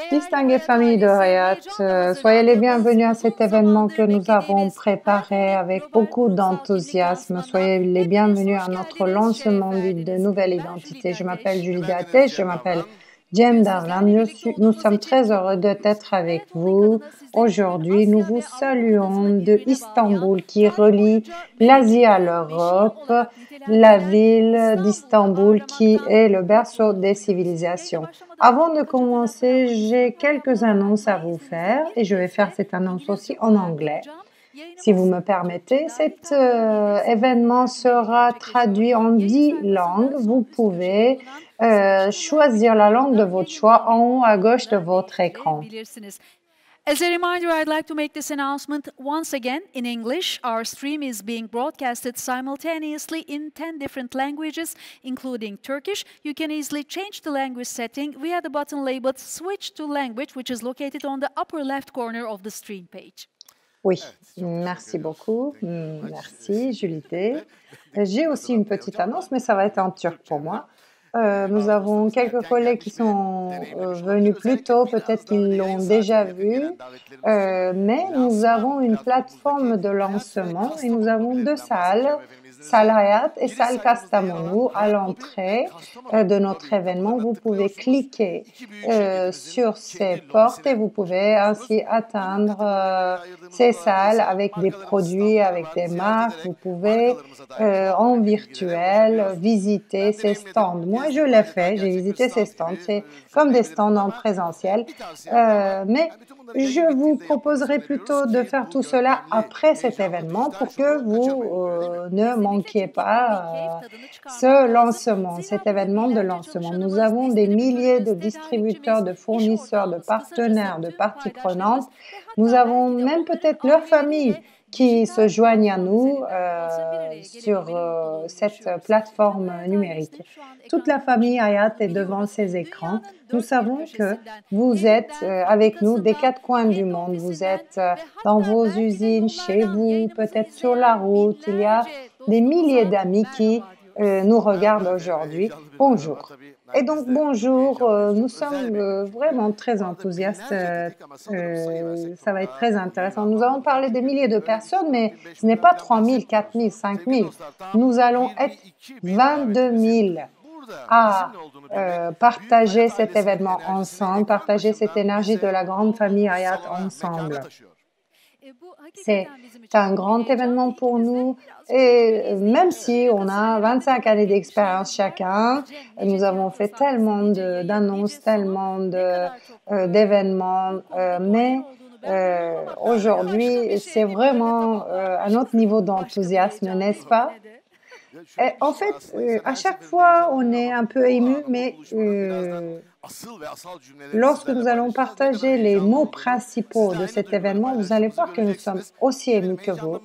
Distinguée famille de Hayat, soyez les bienvenus à cet événement que nous avons préparé avec beaucoup d'enthousiasme. Soyez les bienvenus à notre lancement de nouvelle identité. Je m'appelle Julie Datesh, je m'appelle Jem Darlan. Nous sommes très heureux d'être avec vous. Aujourd'hui, nous vous saluons de Istanbul qui relie l'Asie à l'Europe, la ville d'Istanbul qui est le berceau des civilisations. Avant de commencer, j'ai quelques annonces à vous faire et je vais faire cette annonce aussi en anglais. Si vous me permettez, cet événement sera traduit en 10 langues. Vous pouvez choisir la langue de votre choix en haut à gauche de votre écran. As a reminder, I'd like to make this announcement once again in English. Our stream is being broadcasted simultaneously in 10 different languages, including Turkish. You can easily change the language setting via the button labeled Switch to Language, which is located on the upper left corner of the stream page. Oui, merci beaucoup. Merci, Julie T. J'ai aussi une petite annonce, mais ça va être en turc pour moi. Nous avons quelques collègues qui sont venus plus tôt, peut-être qu'ils l'ont déjà vu, mais nous avons une plateforme de lancement et nous avons deux salles, salle Hayat et salle Kastamonu. À l'entrée de notre événement, vous pouvez cliquer sur ces portes et vous pouvez ainsi atteindre ces salles avec des produits, avec des marques. Vous pouvez en virtuel visiter ces stands. Moi, je l'ai fait, j'ai visité ces stands. C'est comme des stands en présentiel, mais je vous proposerai plutôt de faire tout cela après cet événement pour que vous ne manquiez pas ce lancement, cet événement de lancement. Nous avons des milliers de distributeurs, de fournisseurs, de partenaires, de parties prenantes. Nous avons même peut-être leur famille qui se joignent à nous sur cette plateforme numérique. Toute la famille Hayat est devant ces écrans. Nous savons que vous êtes avec nous des quatre coins du monde. Vous êtes dans vos usines, chez vous, peut-être sur la route. Il y a des milliers d'amis qui nous regardent aujourd'hui. Bonjour. Et donc, bonjour, nous sommes vraiment très enthousiastes, ça va être très intéressant. Nous allons parler des milliers de personnes, mais ce n'est pas 3 000, 4 000, 5 000. Nous allons être 22 000 à partager cet événement ensemble, partager cette énergie de la grande famille Hayat ensemble. C'est un grand événement pour nous et même si on a 25 années d'expérience chacun, nous avons fait tellement d'annonces, tellement d'événements, mais aujourd'hui, c'est vraiment un autre niveau d'enthousiasme, n'est-ce pas? Et en fait, à chaque fois, on est un peu ému, mais lorsque nous allons partager les mots principaux de cet événement, vous allez voir que nous sommes aussi émus que vous.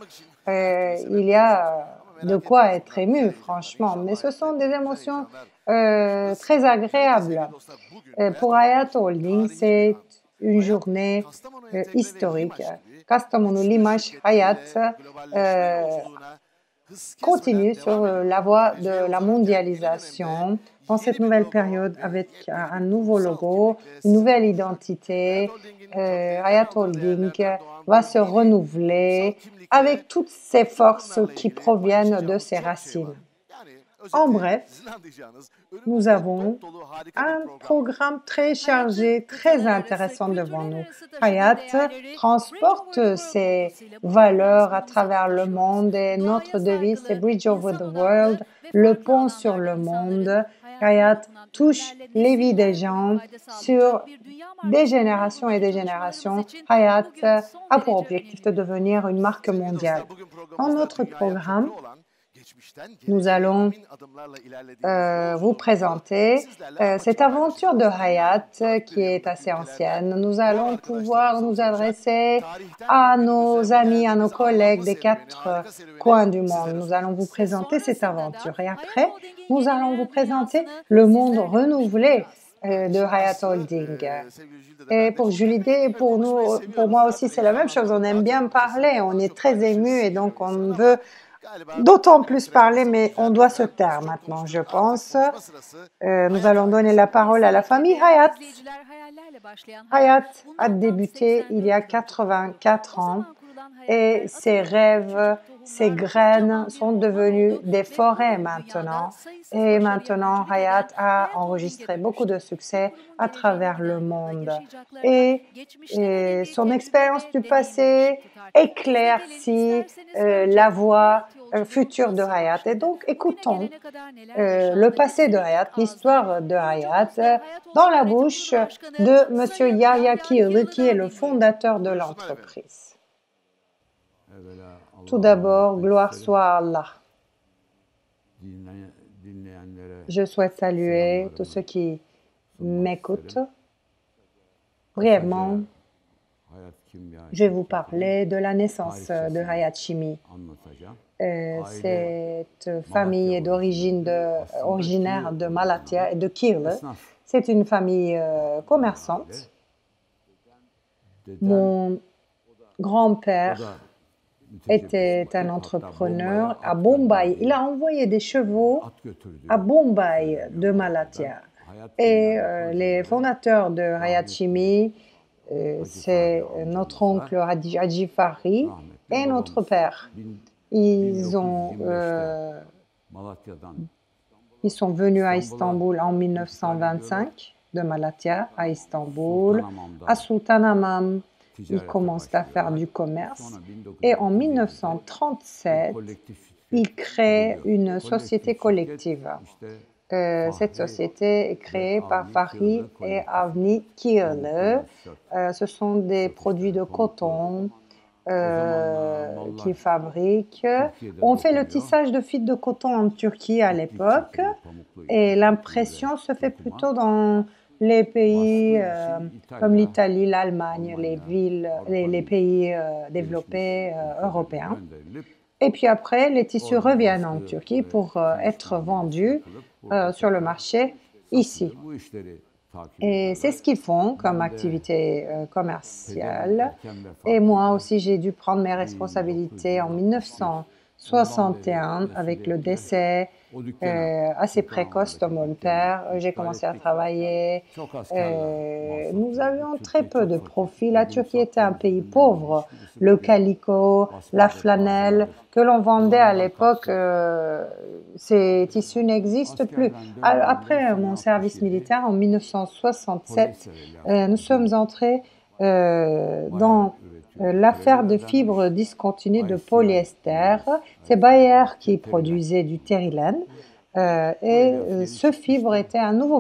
Il y a de quoi être ému, franchement, mais ce sont des émotions très agréables. Pour Hayat Holding, c'est une journée historique. Kastamonu Limash Hayat continue sur la voie de la mondialisation dans cette nouvelle période avec un nouveau logo, une nouvelle identité. Hayat Holding va se renouveler avec toutes ces forces qui proviennent de ses racines. En bref, nous avons un programme très chargé, très intéressant devant nous. Hayat transporte ses valeurs à travers le monde et notre devise, c'est Bridge over the World, le pont sur le monde. Hayat touche les vies des gens sur des générations et des générations. Hayat a pour objectif de devenir une marque mondiale. Dans notre programme, nous allons vous présenter cette aventure de Hayat qui est assez ancienne. Nous allons pouvoir nous adresser à nos amis, à nos collègues des quatre coins du monde. Nous allons vous présenter cette aventure et après, nous allons vous présenter le monde renouvelé de Hayat Holding. Et pour Julie D, pour moi aussi, c'est la même chose. On aime bien parler, on est très ému et donc on veut d'autant plus parler, mais on doit se taire maintenant, je pense. Nous allons donner la parole à la famille Hayat. Hayat a débuté il y a 84 ans et ses rêves, ses graines sont devenues des forêts maintenant. Et maintenant, Hayat a enregistré beaucoup de succès à travers le monde. Et son expérience du passé éclaircit la voie future de Hayat. Et donc, écoutons le passé de Hayat, l'histoire de Hayat, dans la bouche de M. Yahya Keely, qui est le fondateur de l'entreprise. Tout d'abord, gloire soit à Allah. Je souhaite saluer tous ceux qui m'écoutent. Brièvement, je vais vous parler de la naissance de Hayat Chimi. Cette famille est originaire de Malatya et de Kirl. C'est une famille commerçante. Mon grand-père était un entrepreneur à Bombay. Il a envoyé des chevaux à Bombay de Malatya. Et les fondateurs de Hayat Chimi, c'est notre oncle Haji Fahri et notre père. Ils sont venus à Istanbul en 1925, de Malatya à Istanbul, à Sultanhamam. Ils commencent à faire du commerce et en 1937, ils créent une société collective. Cette société est créée par Fahri et Avni Kirl. Ce sont des produits de coton qu'ils fabriquent. On fait le tissage de fil de coton en Turquie à l'époque et l'impression se fait plutôt dans les pays comme l'Italie, l'Allemagne, les pays développés européens. Et puis après, les tissus reviennent en Turquie pour être vendus sur le marché ici. Et c'est ce qu'ils font comme activité commerciale. Et moi aussi, j'ai dû prendre mes responsabilités en 1961 avec le décès assez précoce de mon père. J'ai commencé à travailler. Nous avions très peu de profits. La Turquie était un pays pauvre. Le calicot, la flanelle que l'on vendait à l'époque, ces tissus n'existent plus. Après mon service militaire en 1967, nous sommes entrés dans l'affaire de fibres discontinues de polyester. C'est Bayer qui produisait du Terilen et ce fibre était un nouveau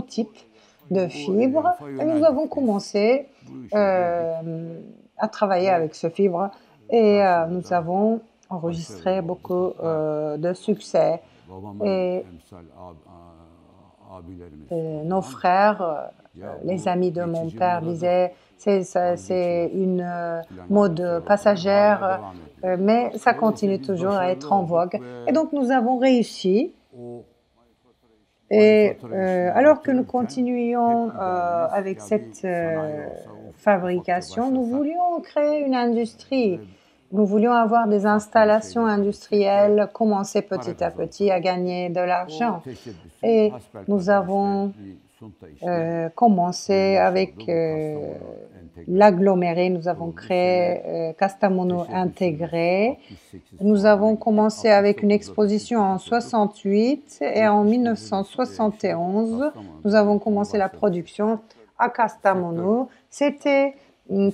type de fibre. Et nous avons commencé à travailler avec ce fibre et nous avons enregistré beaucoup de succès. Et nos frères, les amis de mon père disaient c'est une mode passagère, mais ça continue toujours à être en vogue. Et donc nous avons réussi. Et alors que nous continuions avec cette fabrication, nous voulions créer une industrie. Nous voulions avoir des installations industrielles, commencer petit à petit à gagner de l'argent. Et nous avons commencé avec l'aggloméré, nous avons créé Kastamonu Intégré. Nous avons commencé avec une exposition en 1968 et en 1971, nous avons commencé la production à Kastamonu. C'est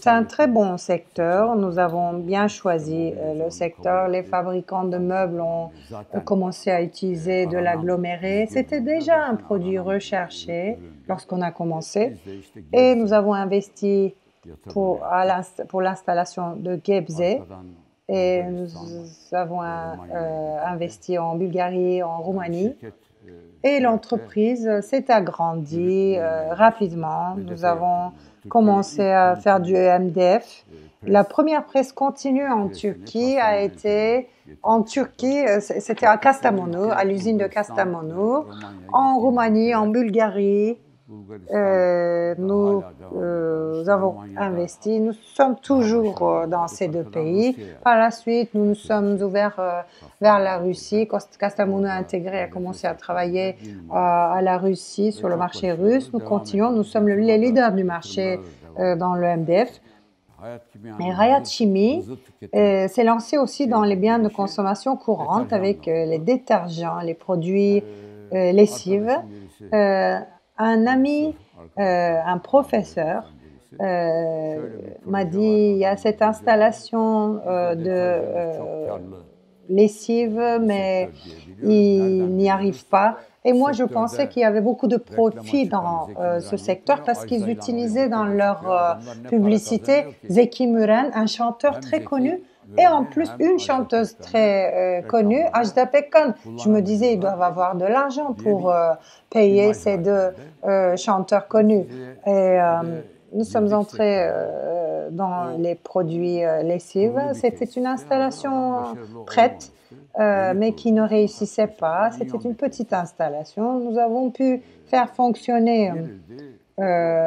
un très bon secteur, nous avons bien choisi le secteur. Les fabricants de meubles ont commencé à utiliser de l'aggloméré. C'était déjà un produit recherché lorsqu'on a commencé et nous avons investi pour l'installation de Gebze et nous avons investi en Bulgarie, en Roumanie et l'entreprise s'est agrandie rapidement. Nous avons commencé à faire du MDF. La première presse continue en Turquie a été c'était à Kastamonu, à l'usine de Kastamonu, en Roumanie, en Bulgarie. Nous nous avons investi. Nous sommes toujours dans ces deux pays. Par la suite, nous nous sommes ouverts vers la Russie. Castelnuovo Intégré a commencé à travailler à la Russie, sur le marché russe. Nous continuons, nous sommes les leaders du marché dans le MDF. Et Hayat Chimie s'est lancé aussi dans les biens de consommation courante avec les détergents, les produits lessives. Un ami, un professeur, m'a dit il y a cette installation de lessive, mais il n'y arrive pas. Et moi, je pensais qu'il y avait beaucoup de profit dans ce secteur parce qu'ils utilisaient dans leur publicité Zeki Müren, un chanteur très connu, et en plus une chanteuse très connue, Ajda Pekkan. Je me disais, ils doivent avoir de l'argent pour payer ces deux chanteurs connus. Et nous sommes entrés dans les produits lessives. C'était une installation prête, mais qui ne réussissait pas. C'était une petite installation. Nous avons pu faire fonctionner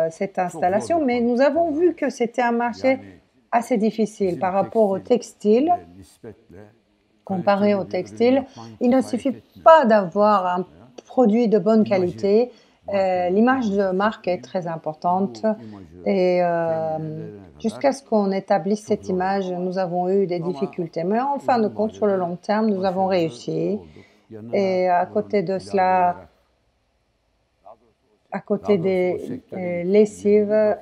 cette installation, mais nous avons vu que c'était un marché assez difficile par rapport au textile. Comparé au textile, il ne suffit pas d'avoir un produit de bonne qualité. L'image de marque est très importante et jusqu'à ce qu'on établisse cette image, nous avons eu des difficultés. Mais en fin de compte, sur le long terme, nous avons réussi. Et à côté de cela, à côté des lessives,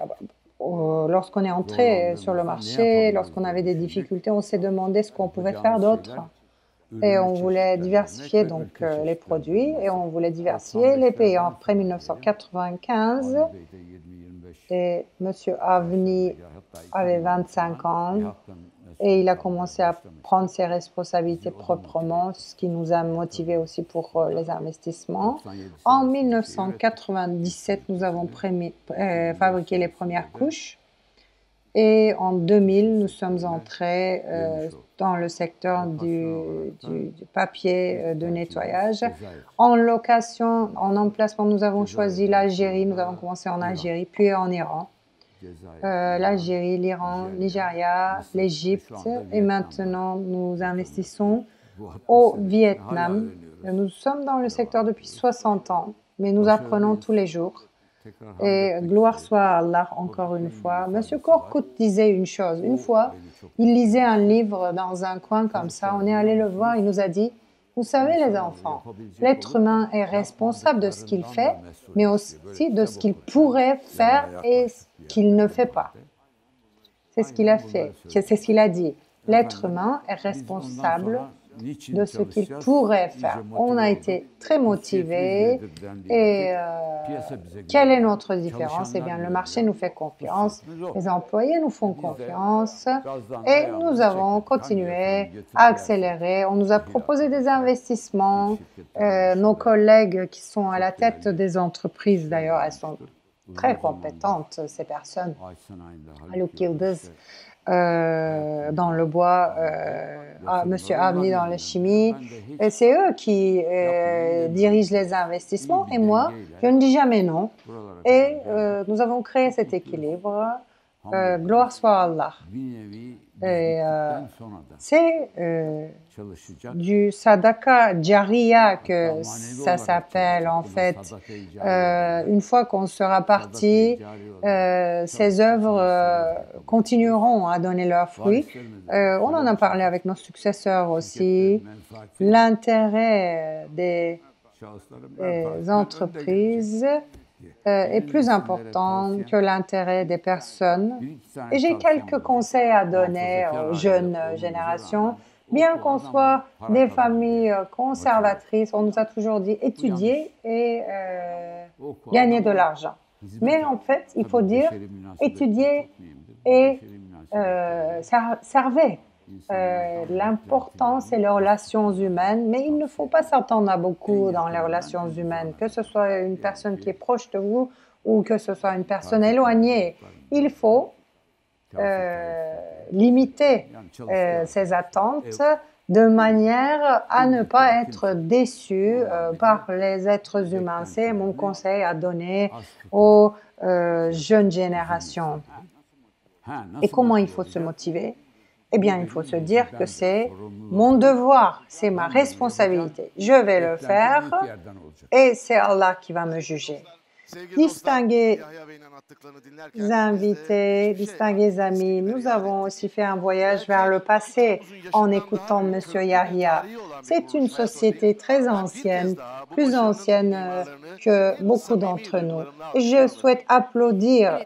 lorsqu'on est entré sur le marché, lorsqu'on avait des difficultés, on s'est demandé ce qu'on pouvait faire d'autre. Et on voulait diversifier donc les produits et on voulait diversifier les pays. Après 1995, et M. Avni avait 25 ans et il a commencé à prendre ses responsabilités proprement, ce qui nous a motivés aussi pour les investissements. En 1997, nous avons fabriqué les premières couches. Et en 2000, nous sommes entrés dans le secteur du papier de nettoyage. En location, en emplacement, nous avons choisi l'Algérie. Nous avons commencé en Algérie, puis en Iran. L'Algérie, l'Iran, Nigeria, l'Égypte. Et maintenant, nous investissons au Vietnam. Nous sommes dans le secteur depuis 60 ans, mais nous apprenons tous les jours. Et gloire soit à Allah, encore une fois. Monsieur Korkut disait une chose. Une fois, il lisait un livre dans un coin comme ça. On est allé le voir, il nous a dit, vous savez les enfants, l'être humain est responsable de ce qu'il fait, mais aussi de ce qu'il pourrait faire et ce qu'il ne fait pas. C'est ce qu'il a fait, c'est ce qu'il a dit. L'être humain est responsable de ce qu'il pourrait faire. On a été très motivés et quelle est notre différence? Eh bien, le marché nous fait confiance, les employés nous font confiance et nous avons continué à accélérer. On nous a proposé des investissements. Nos collègues qui sont à la tête des entreprises, d'ailleurs, elles sont très compétentes, ces personnes. Haluk Yıldız, dans le bois, M. Avni dans la chimie. Et c'est eux qui dirigent les investissements et moi, je ne dis jamais non. Et nous avons créé cet équilibre. Gloire soit à Allah. C'est du sadaka jariya que ça s'appelle en fait. Une fois qu'on sera parti, ces œuvres continueront à donner leurs fruits. On en a parlé avec nos successeurs aussi. L'intérêt des entreprises est plus important que l'intérêt des personnes. Et j'ai quelques conseils à donner aux jeunes générations. Bien qu'on soit des familles conservatrices, on nous a toujours dit étudier et gagner de l'argent. Mais en fait, il faut dire étudier et servez. L'important, c'est les relations humaines, mais il ne faut pas s'attendre à beaucoup dans les relations humaines, que ce soit une personne qui est proche de vous ou que ce soit une personne éloignée. Il faut limiter ses attentes de manière à ne pas être déçu par les êtres humains. C'est mon conseil à donner aux jeune génération. Et comment il faut se motiver? Eh bien, il faut se dire que c'est mon devoir, c'est ma responsabilité. Je vais le faire et c'est Allah qui va me juger. Distingués invités, distingués amis, nous avons aussi fait un voyage vers le passé en écoutant M. Yahya. C'est une société très ancienne, plus ancienne que beaucoup d'entre nous. Et je souhaite applaudir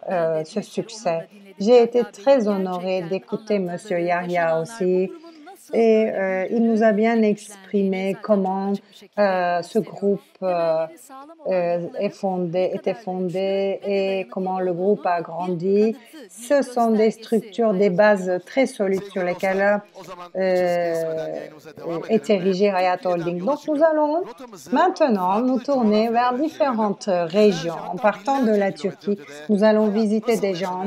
ce succès. J'ai été très honorée d'écouter M. Yahya aussi. Et il nous a bien exprimé comment ce groupe était fondé et comment le groupe a grandi. Ce sont des structures, des bases très solides sur lesquelles est érigé Hayat Holding. Donc nous allons maintenant nous tourner vers différentes régions. En partant de la Turquie, nous allons visiter des gens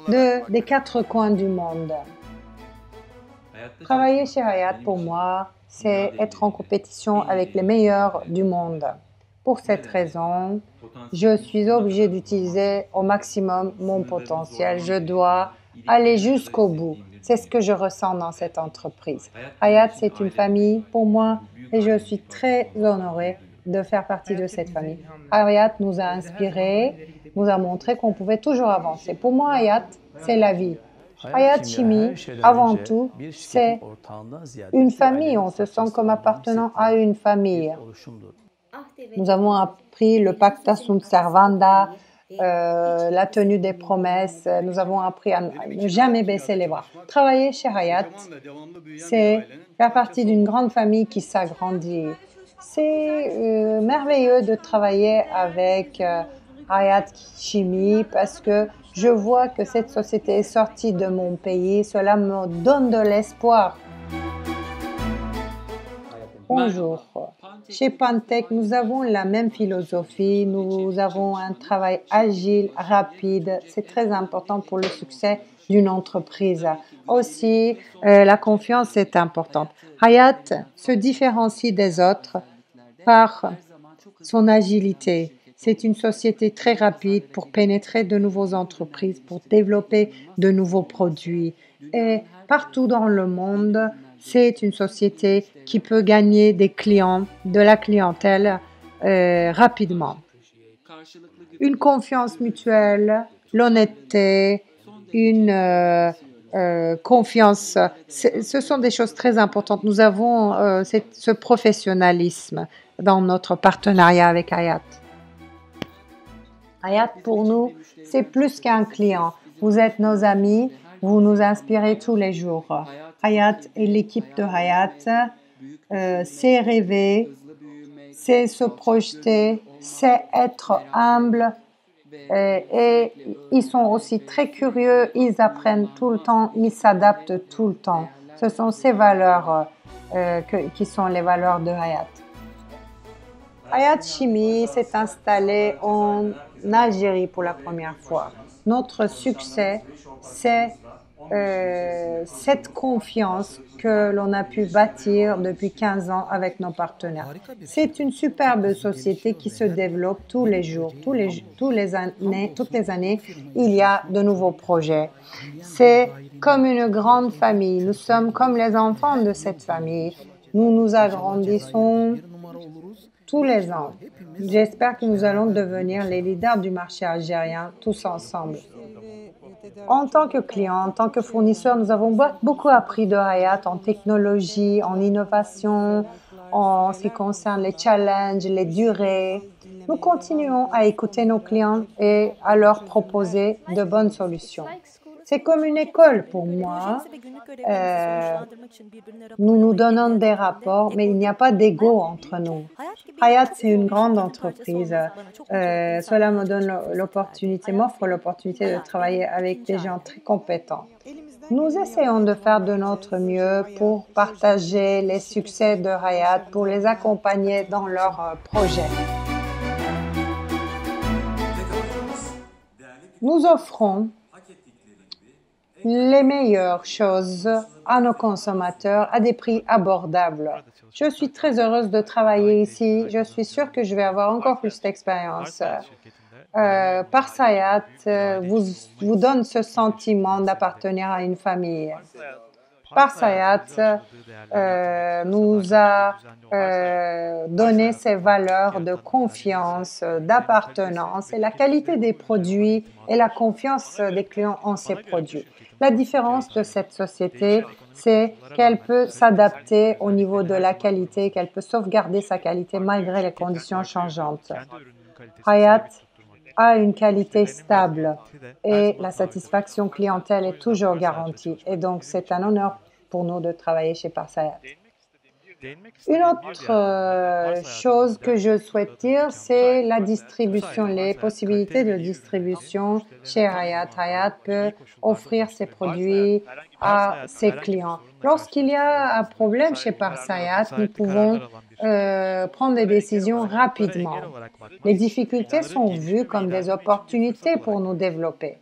des 4 coins du monde. Travailler chez Hayat, pour moi, c'est être en compétition avec les meilleurs du monde. Pour cette raison, je suis obligée d'utiliser au maximum mon potentiel. Je dois aller jusqu'au bout. C'est ce que je ressens dans cette entreprise. Hayat, c'est une famille pour moi et je suis très honorée de faire partie de cette famille. Hayat nous a inspirés, nous a montré qu'on pouvait toujours avancer. Pour moi, Hayat, c'est la vie. Hayat Chimie, avant tout, c'est une famille. On se sent comme appartenant à une famille. Nous avons appris le pacta sunt servanda, la tenue des promesses. Nous avons appris à ne jamais baisser les bras. Travailler chez Hayat, c'est faire partie d'une grande famille qui s'agrandit. C'est merveilleux de travailler avec Hayat Chimie parce que je vois que cette société est sortie de mon pays. Cela me donne de l'espoir. Bonjour. Chez Pantech, nous avons la même philosophie. Nous avons un travail agile, rapide. C'est très important pour le succès d'une entreprise. Aussi, la confiance est importante. Hayat se différencie des autres par son agilité. C'est une société très rapide pour pénétrer de nouvelles entreprises, pour développer de nouveaux produits. Et partout dans le monde, c'est une société qui peut gagner des clients, de la clientèle rapidement. Une confiance mutuelle, l'honnêteté, une confiance, ce sont des choses très importantes. Nous avons ce professionnalisme dans notre partenariat avec Hayat. Hayat, pour nous, c'est plus qu'un client. Vous êtes nos amis, vous nous inspirez tous les jours. Hayat et l'équipe de Hayat, c'est rêver, c'est se projeter, c'est être humble et ils sont aussi très curieux, ils apprennent tout le temps, ils s'adaptent tout le temps. Ce sont ces valeurs qui sont les valeurs de Hayat. Hayat Chimie s'est installé en Algérie pour la première fois. Notre succès, c'est cette confiance que l'on a pu bâtir depuis 15 ans avec nos partenaires. C'est une superbe société qui se développe tous les jours, toutes les années, il y a de nouveaux projets. C'est comme une grande famille. Nous sommes comme les enfants de cette famille. Nous nous agrandissons tous les ans. J'espère que nous allons devenir les leaders du marché algérien tous ensemble. En tant que client, en tant que fournisseur, nous avons beaucoup appris de Hayat en technologie, en innovation, en ce qui concerne les challenges, les durées. Nous continuons à écouter nos clients et à leur proposer de bonnes solutions. C'est comme une école pour moi. Nous nous donnons des rapports, mais il n'y a pas d'ego entre nous. Hayat, c'est une grande entreprise. Cela me donne m'offre l'opportunité de travailler avec des gens très compétents. Nous essayons de faire de notre mieux pour partager les succès de Hayat, pour les accompagner dans leurs projets. Nous offrons les meilleures choses à nos consommateurs à des prix abordables. Je suis très heureuse de travailler ici. Je suis sûre que je vais avoir encore plus d'expérience. Parsayat vous donne ce sentiment d'appartenir à une famille. Parsayat nous a donné ces valeurs de confiance, d'appartenance et la qualité des produits et la confiance des clients en ces produits. La différence de cette société, c'est qu'elle peut s'adapter au niveau de la qualité, qu'elle peut sauvegarder sa qualité malgré les conditions changeantes. Hayat a une qualité stable et la satisfaction clientèle est toujours garantie. Et donc, c'est un honneur pour nous de travailler chez Parsayat. Une autre chose que je souhaite dire, c'est la distribution, les possibilités de distribution chez Hayat. Hayat peut offrir ses produits à ses clients. Lorsqu'il y a un problème chez Parsayat, nous pouvons prendre des décisions rapidement. Les difficultés sont vues comme des opportunités pour nous développer.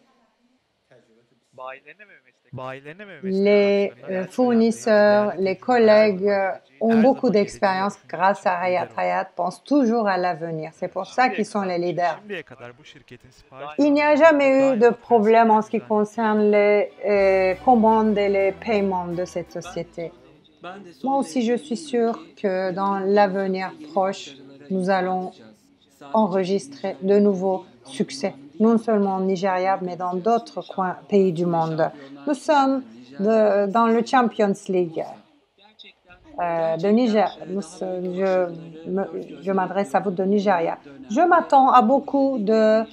Les fournisseurs, les collègues ont beaucoup d'expérience grâce à Hayat. Hayat pense toujours à l'avenir. C'est pour ça qu'ils sont les leaders. Il n'y a jamais eu de problème en ce qui concerne les commandes et les paiements de cette société. Moi aussi, je suis sûre que dans l'avenir proche, nous allons enregistrer de nouveaux succès, non seulement au Nigeria, mais dans d'autres pays du monde. Nous sommes dans le Champions League de Niger. Je m'adresse à vous de Nigeria. Je m'attends à beaucoup de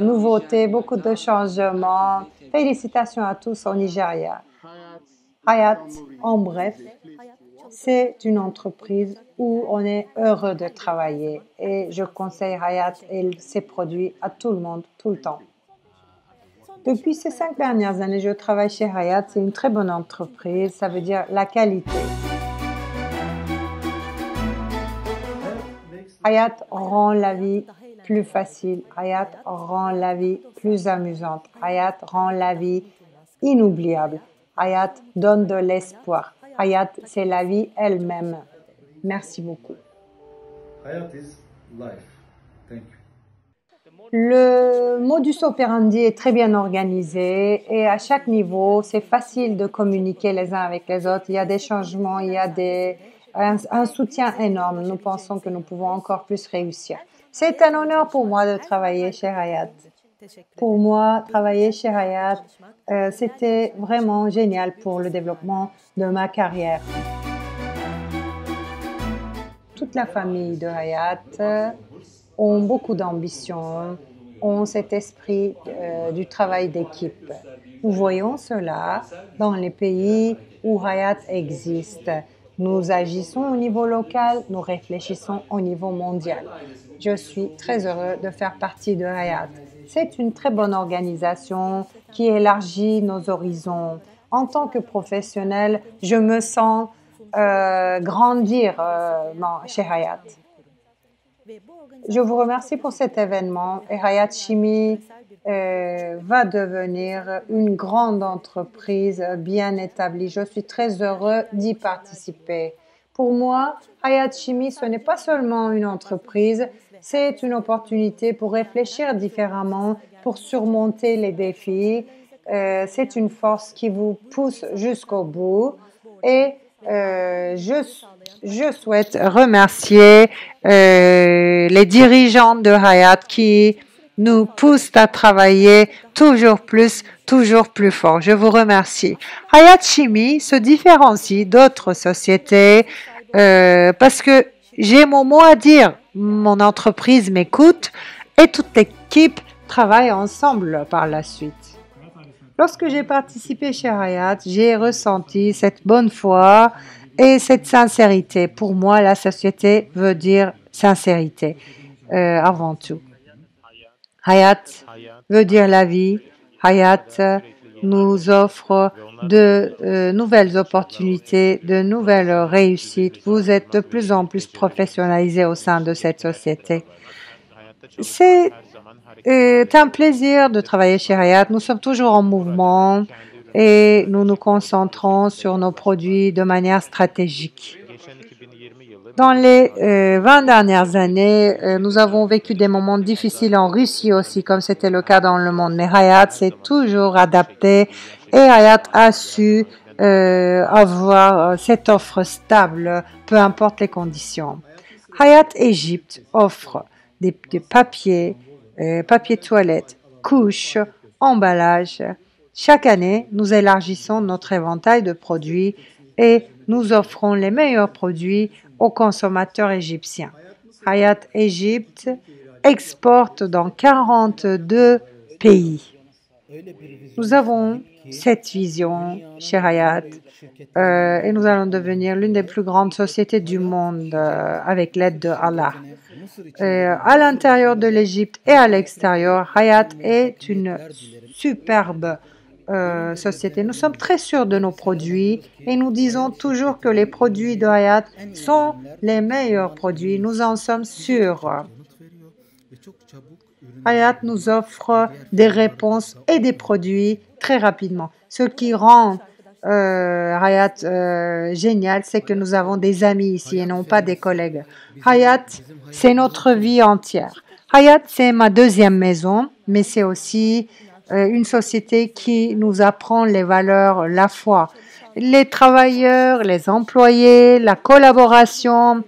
nouveautés, beaucoup de changements. Félicitations à tous au Nigeria. Hayat, en bref, c'est une entreprise où on est heureux de travailler et je conseille Hayat et ses produits à tout le monde, tout le temps. Depuis ces 5 dernières années, je travaille chez Hayat. C'est une très bonne entreprise, ça veut dire la qualité. Hayat rend la vie plus facile. Hayat rend la vie plus amusante. Hayat rend la vie inoubliable. Hayat donne de l'espoir. Hayat, c'est la vie elle-même. Merci beaucoup. Hayat is life. Thank you. Le modus operandi est très bien organisé et à chaque niveau, c'est facile de communiquer les uns avec les autres. Il y a des changements, il y a un soutien énorme. Nous pensons que nous pouvons encore plus réussir. C'est un honneur pour moi de travailler chez Hayat. Pour moi, travailler chez Hayat, c'était vraiment génial pour le développement de ma carrière. Toute la famille de Hayat ont beaucoup d'ambition, ont cet esprit du travail d'équipe. Nous voyons cela dans les pays où Hayat existe. Nous agissons au niveau local, nous réfléchissons au niveau mondial. Je suis très heureux de faire partie de Hayat. C'est une très bonne organisation qui élargit nos horizons. En tant que professionnel, je me sens grandir chez Hayat. Je vous remercie pour cet événement et Hayat Chimie va devenir une grande entreprise bien établie. Je suis très heureux d'y participer. Pour moi, Hayat Chimie, ce n'est pas seulement une entreprise, c'est une opportunité pour réfléchir différemment, pour surmonter les défis. C'est une force qui vous pousse jusqu'au bout et je souhaite remercier les dirigeants de Hayat qui nous poussent à travailler toujours plus fort. Je vous remercie. Hayat Chimie se différencie d'autres sociétés parce que j'ai mon mot à dire. Mon entreprise m'écoute et toute l'équipe travaille ensemble par la suite. Lorsque j'ai participé chez Hayat, j'ai ressenti cette bonne foi et cette sincérité. Pour moi, la société veut dire sincérité avant tout. Hayat veut dire la vie. Hayat nous offre de nouvelles opportunités, de nouvelles réussites. Vous êtes de plus en plus professionnalisés au sein de cette société. C'est un plaisir de travailler chez Hayat. Nous sommes toujours en mouvement et nous nous concentrons sur nos produits de manière stratégique. Dans les 20 dernières années, nous avons vécu des moments difficiles en Russie aussi, comme c'était le cas dans le monde. Mais Hayat s'est toujours adapté et Hayat a su avoir cette offre stable, peu importe les conditions. Hayat Égypte offre des papiers, papier toilette, couches, emballages. Chaque année, nous élargissons notre éventail de produits et nous offrons les meilleurs produits aux consommateurs égyptiens. Hayat Égypte exporte dans 42 pays. Nous avons cette vision chez Hayat et nous allons devenir l'une des plus grandes sociétés du monde avec l'aide de Allah. À l'intérieur de l'Égypte et à l'extérieur, Hayat est une superbe société. Nous sommes très sûrs de nos produits et nous disons toujours que les produits de Hayat sont les meilleurs produits. Nous en sommes sûrs. Hayat nous offre des réponses et des produits très rapidement. Ce qui rend Hayat génial, c'est que nous avons des amis ici et non pas des collègues. Hayat, c'est notre vie entière. Hayat, c'est ma deuxième maison, mais c'est aussi une société qui nous apprend les valeurs, la foi. Les travailleurs, les employés, la collaboration,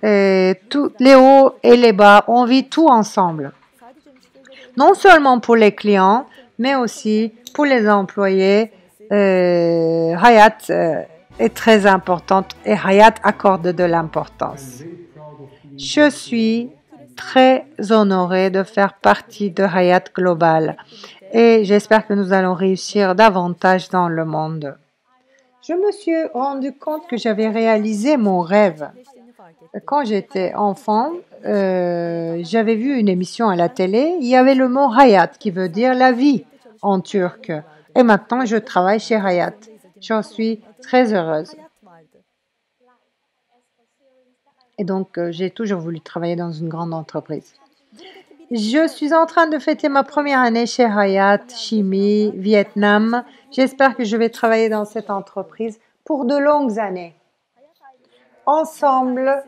tous les hauts et les bas, on vit tout ensemble. Non seulement pour les clients, mais aussi pour les employés. Hayat est très importante et Hayat accorde de l'importance. Je suis très honorée de faire partie de Hayat Global et j'espère que nous allons réussir davantage dans le monde. Je me suis rendu compte que j'avais réalisé mon rêve. Quand j'étais enfant, j'avais vu une émission à la télé, il y avait le mot Hayat qui veut dire la vie en turc. Et maintenant, je travaille chez Hayat. J'en suis très heureuse. Et donc, j'ai toujours voulu travailler dans une grande entreprise. Je suis en train de fêter ma première année chez Hayat Chimie, Vietnam. J'espère que je vais travailler dans cette entreprise pour de longues années. Ensemble,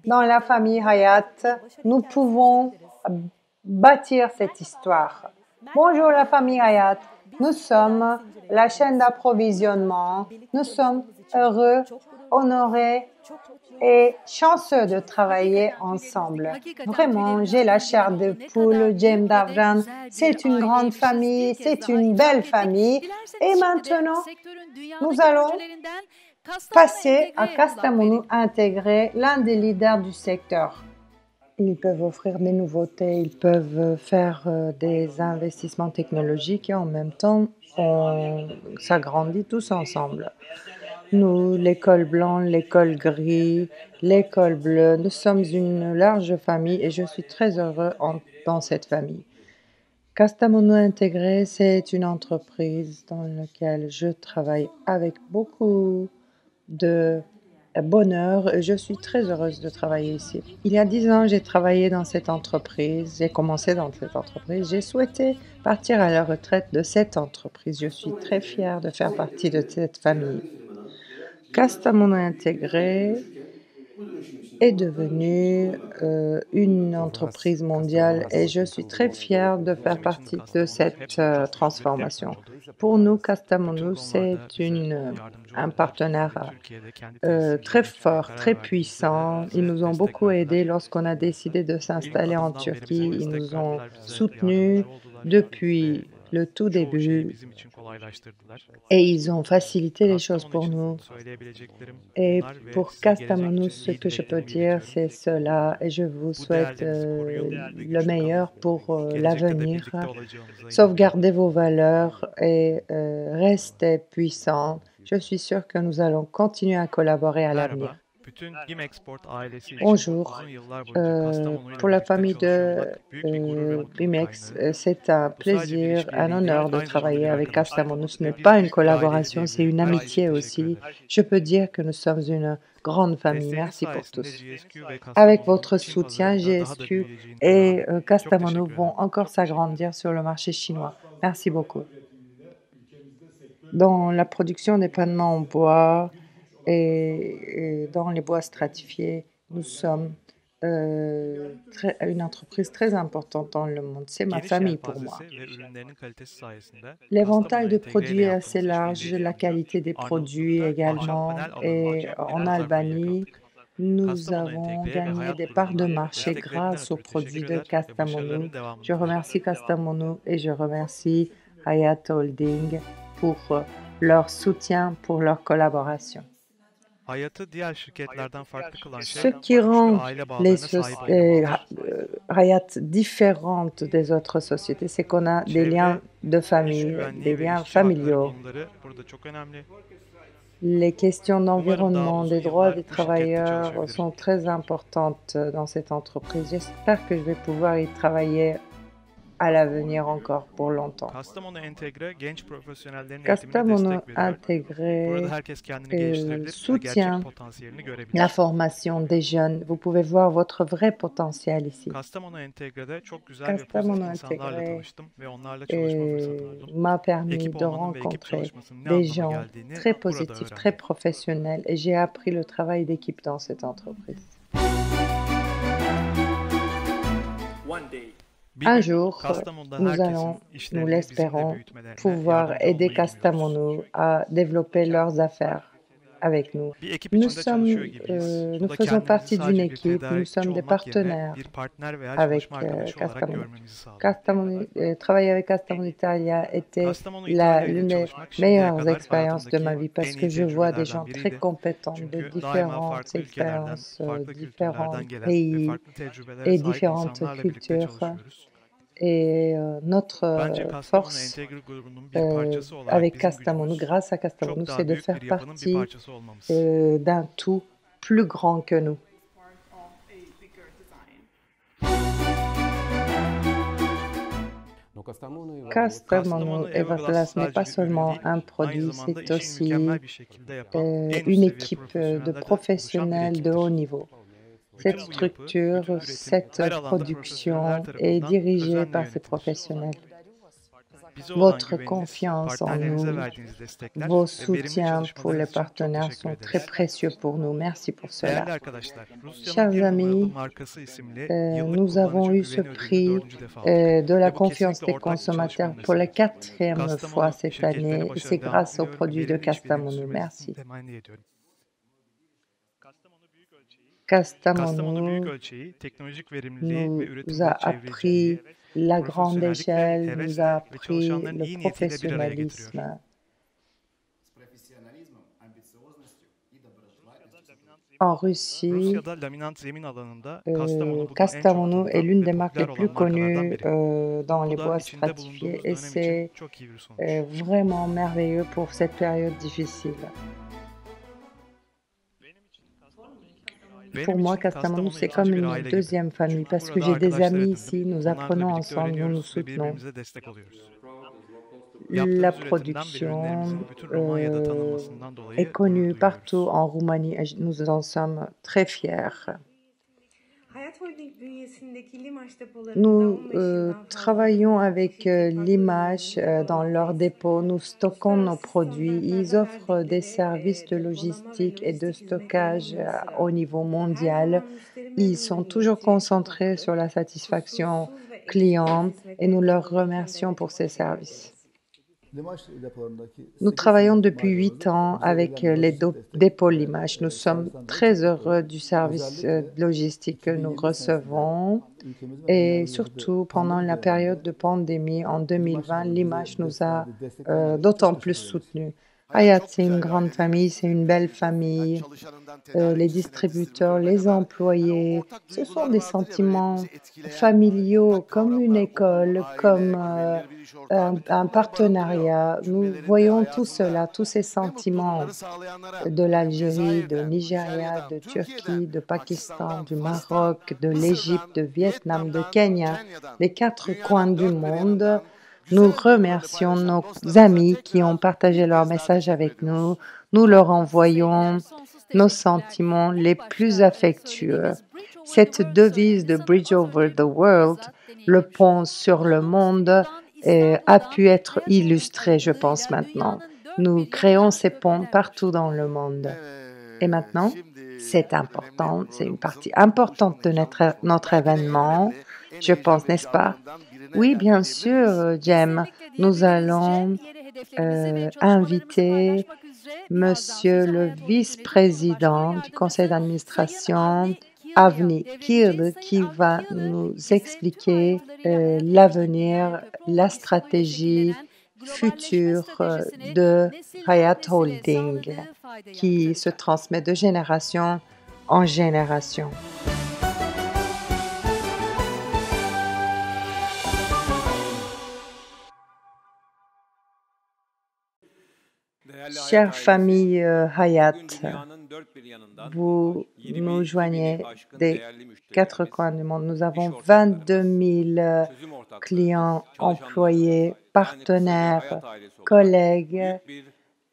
dans la famille Hayat, nous pouvons bâtir cette histoire. Bonjour la famille Hayat, nous sommes la chaîne d'approvisionnement. Nous sommes heureux, honorés et chanceux de travailler ensemble. Vraiment, j'ai la chair de poule, Cem Davran. C'est une grande famille, c'est une belle famille. Et maintenant, nous allons passer à Kastamonu Intégré, l'un des leaders du secteur. Ils peuvent offrir des nouveautés, ils peuvent faire des investissements technologiques et en même temps, on s'agrandit tous ensemble. Nous, l'école blanc, l'école gris, l'école bleue, nous sommes une large famille et je suis très heureux dans cette famille. Kastamonu Intégré, c'est une entreprise dans laquelle je travaille avec beaucoup de bonheur. Je suis très heureuse de travailler ici. Il y a 10 ans, j'ai travaillé dans cette entreprise. J'ai commencé dans cette entreprise. J'ai souhaité partir à la retraite de cette entreprise. Je suis très fière de faire partie de cette famille. Kastamonu Intégré est devenue une entreprise mondiale et je suis très fière de faire partie de cette transformation. Pour nous, Kastamonu, c'est un partenaire très fort, très puissant. Ils nous ont beaucoup aidés lorsqu'on a décidé de s'installer en Turquie. Ils nous ont soutenus depuis le tout début et ils ont facilité les choses pour nous. Et pour Kastamonu, ce que je peux dire, c'est cela et je vous souhaite le meilleur pour l'avenir. Sauvegardez vos valeurs et restez puissants. Je suis sûre que nous allons continuer à collaborer à l'avenir. Bonjour, pour la famille de Bimex, c'est un plaisir, un honneur de travailler avec Kastamonu. Ce n'est pas une collaboration, c'est une amitié aussi. Je peux dire que nous sommes une grande famille. Merci pour tous. Avec votre soutien, GSQ et Kastamonu vont encore s'agrandir sur le marché chinois. Merci beaucoup. Dans la production des pannements en bois, et dans les bois stratifiés, Nous sommes une entreprise très importante dans le monde. C'est ma famille pour moi. L'éventail de produits est assez large, la qualité des produits également. Et en Albanie, nous avons gagné des parts de marché grâce aux produits de Kastamonu. Je remercie Kastamonu et je remercie Hayat Holding pour leur soutien, pour leur collaboration. Ce qui rend Hayat différente des autres sociétés, c'est qu'on a des liens de famille, des liens familiaux. Les questions d'environnement, des droits des travailleurs sont très importantes dans cette entreprise. J'espère que je vais pouvoir y travailler à l'avenir encore pour longtemps. Kastamonu Intégré soutient la formation des jeunes. Vous pouvez voir votre vrai potentiel ici. Kastamonu Intégré m'a permis de rencontrer des gens très positifs, très professionnels et j'ai appris le travail d'équipe dans cette entreprise. Un jour, nous allons, nous l'espérons, pouvoir aider Kastamonu à développer leurs affaires avec nous. Nous faisons partie d'une équipe, nous sommes des partenaires avec Kastamonu. Travailler avec Kastamonu Italia était l'une des meilleures expériences de ma vie parce que je vois des gens très compétents de différentes expériences, différents pays et différentes cultures. Et notre force avec Kastamonu, grâce à Kastamonu, c'est de faire partie d'un tout plus grand que nous. Kastamonu Everglass n'est pas seulement un produit, c'est aussi une équipe de professionnels de haut niveau. Cette structure, cette production est dirigée par ces professionnels. Votre confiance en nous, vos soutiens pour les partenaires sont très précieux pour nous. Merci pour cela. Chers amis, nous avons eu ce prix de la confiance des consommateurs pour la 4e fois cette année et c'est grâce aux produits de Kastamonu. Merci. Kastamonu nous a appris la grande échelle, nous a appris le professionnalisme. En Russie, Kastamonu est l'une des marques les plus connues dans les bois stratifiés et c'est vraiment merveilleux pour cette période difficile. Pour moi, Kastamonu, c'est comme une deuxième famille parce que j'ai des amis ici, nous apprenons ensemble, nous nous soutenons. La production est connue partout en Roumanie et nous en sommes très fiers. Nous travaillons avec Limache dans leurs dépôts, nous stockons nos produits. Ils offrent des services de logistique et de stockage au niveau mondial. Ils sont toujours concentrés sur la satisfaction client et nous leur remercions pour ces services. Nous travaillons depuis 8 ans avec les dépôts Limache. Nous sommes très heureux du service logistique que nous recevons et surtout pendant la période de pandémie en 2020, Limache nous a d'autant plus soutenus. Hayat, c'est une grande famille, c'est une belle famille. Les distributeurs, les employés, ce sont des sentiments familiaux, comme une école, comme un partenariat. Nous voyons tout cela, tous ces sentiments de l'Algérie, de Nigeria, de Turquie, de Pakistan, du Maroc, de l'Égypte, de Vietnam, de Kenya, les 4 coins du monde. Nous remercions nos amis qui ont partagé leur message avec nous. Nous leur envoyons nos sentiments les plus affectueux. Cette devise de Bridge over the World, le pont sur le monde, a pu être illustrée, je pense, maintenant. Nous créons ces ponts partout dans le monde. Et maintenant, c'est important, c'est une partie importante de notre événement, je pense, n'est-ce pas? Oui, bien sûr, Jem. Nous allons inviter Monsieur le vice-président du conseil d'administration, Avni Kirl, qui va nous expliquer l'avenir, la stratégie future de Hayat Holding, qui se transmet de génération en génération. Chère famille Hayat, vous nous joignez des quatre coins du monde. Nous avons 22 000 clients, employés, partenaires, collègues,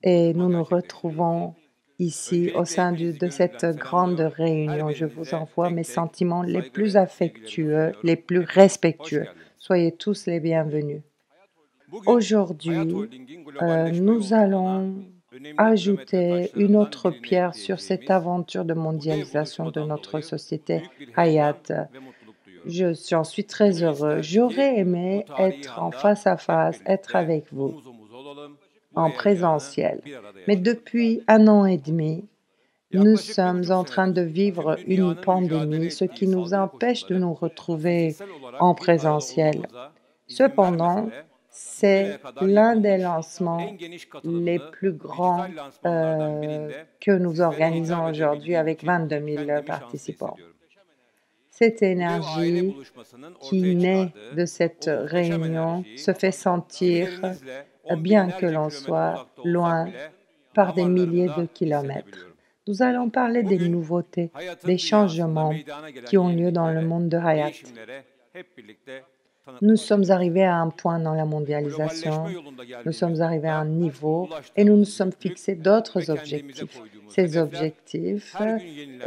et nous nous retrouvons ici au sein de cette grande réunion. Je vous envoie mes sentiments les plus affectueux, les plus respectueux. Soyez tous les bienvenus. Aujourd'hui, nous allons ajouter une autre pierre sur cette aventure de mondialisation de notre société Hayat. J'en suis très heureux. J'aurais aimé être en face à face, être avec vous, en présentiel. Mais depuis 1 an et demi, nous sommes en train de vivre une pandémie, ce qui nous empêche de nous retrouver en présentiel. Cependant, c'est l'un des lancements les plus grands que nous organisons aujourd'hui avec 22 000 participants. Cette énergie qui naît de cette réunion se fait sentir, bien que l'on soit loin par des milliers de kilomètres. Nous allons parler des nouveautés, des changements qui ont lieu dans le monde de Hayat. Nous sommes arrivés à un point dans la mondialisation, nous sommes arrivés à un niveau et nous nous sommes fixés d'autres objectifs. Ces objectifs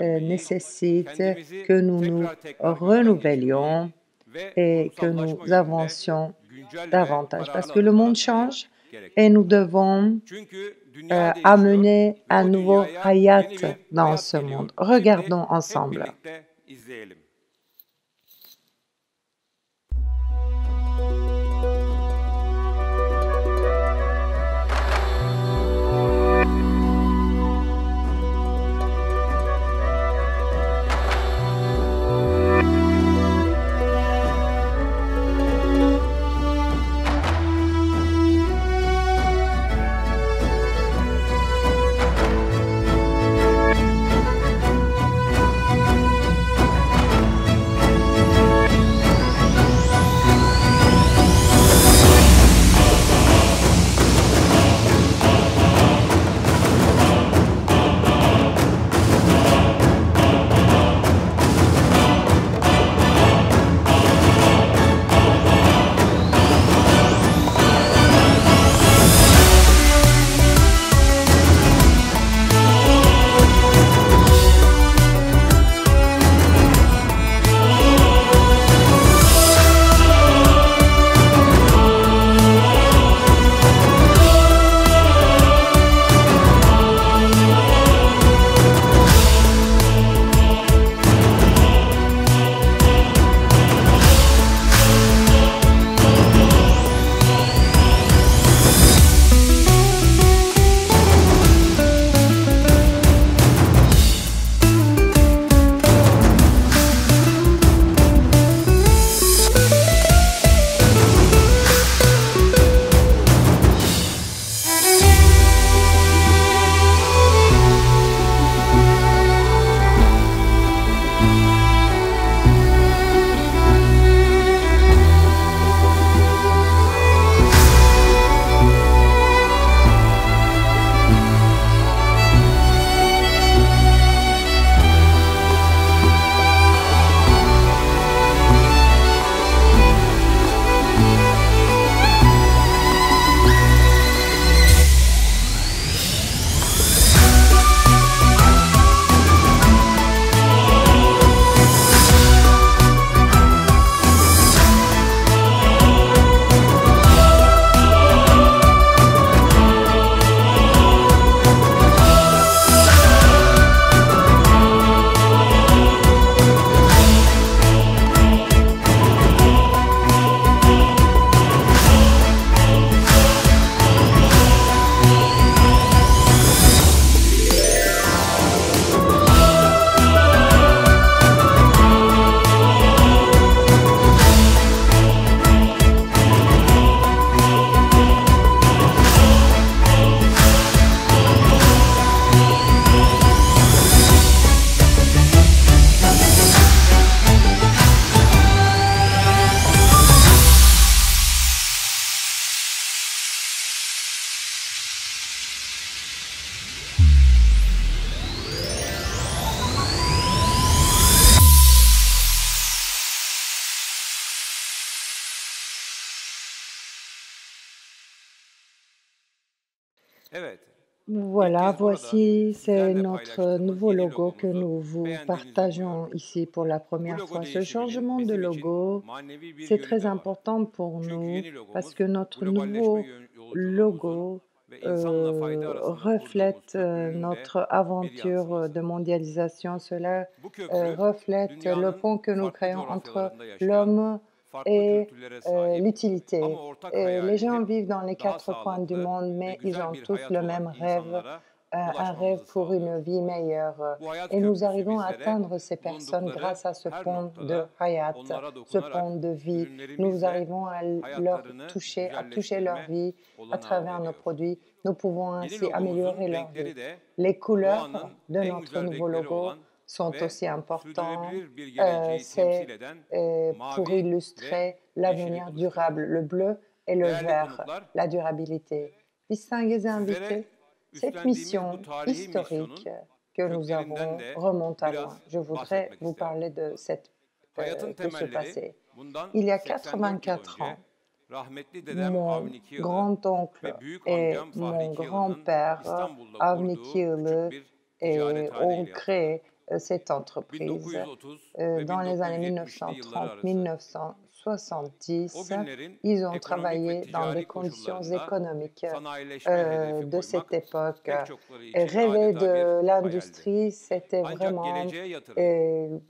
nécessitent que nous nous renouvellions et que nous avancions davantage parce que le monde change et nous devons amener un nouveau Hayat dans ce monde. Regardons ensemble. Evet, ilk Voilà, kez burada voici, c'est sizlerle notre paylaştığımız nouveau yeni logo que logomuzu nous vous beğendiğinizi partageons umuyorum. ici pour la Bu première logo fois. Ce değişiminin changement de bizim için logo, manevi bir c'est yönü très de var. important pour Çünkü nous yeni parce logomuz que notre globalleşme nouveau yolculuğumuzun logo ve insanla fayda arasında kurduğumuz reflète köprünün de notre bir aventure yansıması. de mondialisation. Cela Bu köprü reflète le dünyanın pont que nous farklı créons entre coğrafyalarında yaşayan, l'homme farklı et kültürlere sahip l'utilité. ama ortak Les hayali gens hep vivent dans les daha quatre coins du sağlıklı monde, ve mais ils güzel ont bir tous hayat le olan même rêve, insanlara un rêve ulaşmamızı pour sağlıyor. une vie meilleure. Bu hayat Et nous köprüsü arrivons à bizlere atteindre ces personnes bulundukları grâce à ce her pont de noktada Hayat, onlara ce dokunarak pont de vie. Nous ürünlerimizle arrivons à leur hayatlarını toucher, à toucher leur güzelleştirme vie à olanağı travers nos veriyor. produits. Nous pouvons Yeni ainsi améliorer logomuzun leur vie. renkleri de Les couleurs doğanın de en notre güzel nouveau renkleri logo olan sont ve aussi importants. sürdürülebilir bir geleceği temsil C'est eden pour mavi ve illustrer yeşili l'avenir buluşturuyor. durable, le bleu et le Değerli vert, konuklar, la durabilité. Distingués sizlere invités, cette üstlendiğimiz bu mission tarihi historique misyonun que nous köklerinden avons de remonte à biraz loin. Je voudrais bahsetmek vous isterim. parler de, Hayatın de ce temelleri passé. bundan Il y a 84 yıl 84 önce ans, rahmetli dedem mon Avni Kiyalı grand-oncle ve büyük et amcam Fahri mon Kiyalı'nın grand-père, İstanbul'da Avni kurduğu Kiyalı, küçük bir ticarethane ont ile yapıldı. créé cette entreprise 1930 ve dans les années 1970'li yıllar arası o 1930-1970. günlerin Ils ont ekonomik ve travaillé dans des ticari conditions koşullarında économiques sanayileşme hedefi de cette koymak époque. pek çokları Et için rêver adeta bir de hayaldi. l'industrie, c'était Ancak vraiment geleceğe yatırım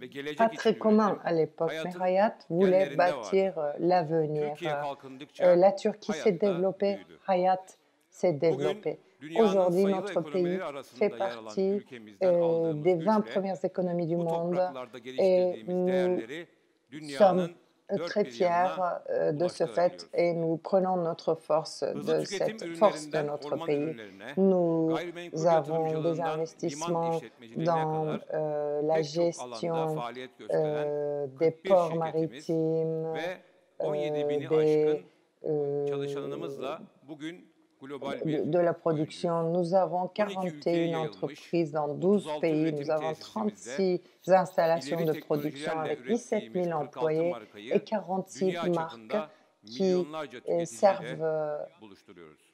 ve pas gelecek très için commun üretim à l'époque. Mais hayatın Hayat voulait genlerinde vardı. bâtir l'avenir. Türkiye kalkındıkça La Turquie s'est hayat da développée, büyüdü. Hayat s'est Bugün développée. dünyanın Aujourd'hui, sayılı notre pays ekonomileri fait arasında yer alan partie ülkemizden aldığımız des 20 güçle premières économies du bu monde topraklarda et geliştirdiğimiz nous değerleri sommes dünyanın dört très bir fiers yanına de ce fait ulaştırabiliyoruz. et nous prenons notre force Hızlı de tüketim cette force de ürünlerinden notre orman pays. ürünlerine, Nous gayrimenkul avons des yatırımcılığından liman investissements işletmeciliğine dans kadar la pek çok alanda gestion faaliyet gösteren des 41 ports şirketimiz maritimes, ve 17 bini des, aşkın çalışanımızla bugün global bir de la oyuncuyuz. production. Nous avons 12 ülkeye 41 yayılmış entreprises dans 12 36 pays. üretim Nous avons tesisimizde 36 installations ileri de production teknolojilerle avec 17 ürettiğimiz 000 46 employés markayı et 46 dünya marques çapında qui milyonlarca tüketiciyle servent buluşturuyoruz.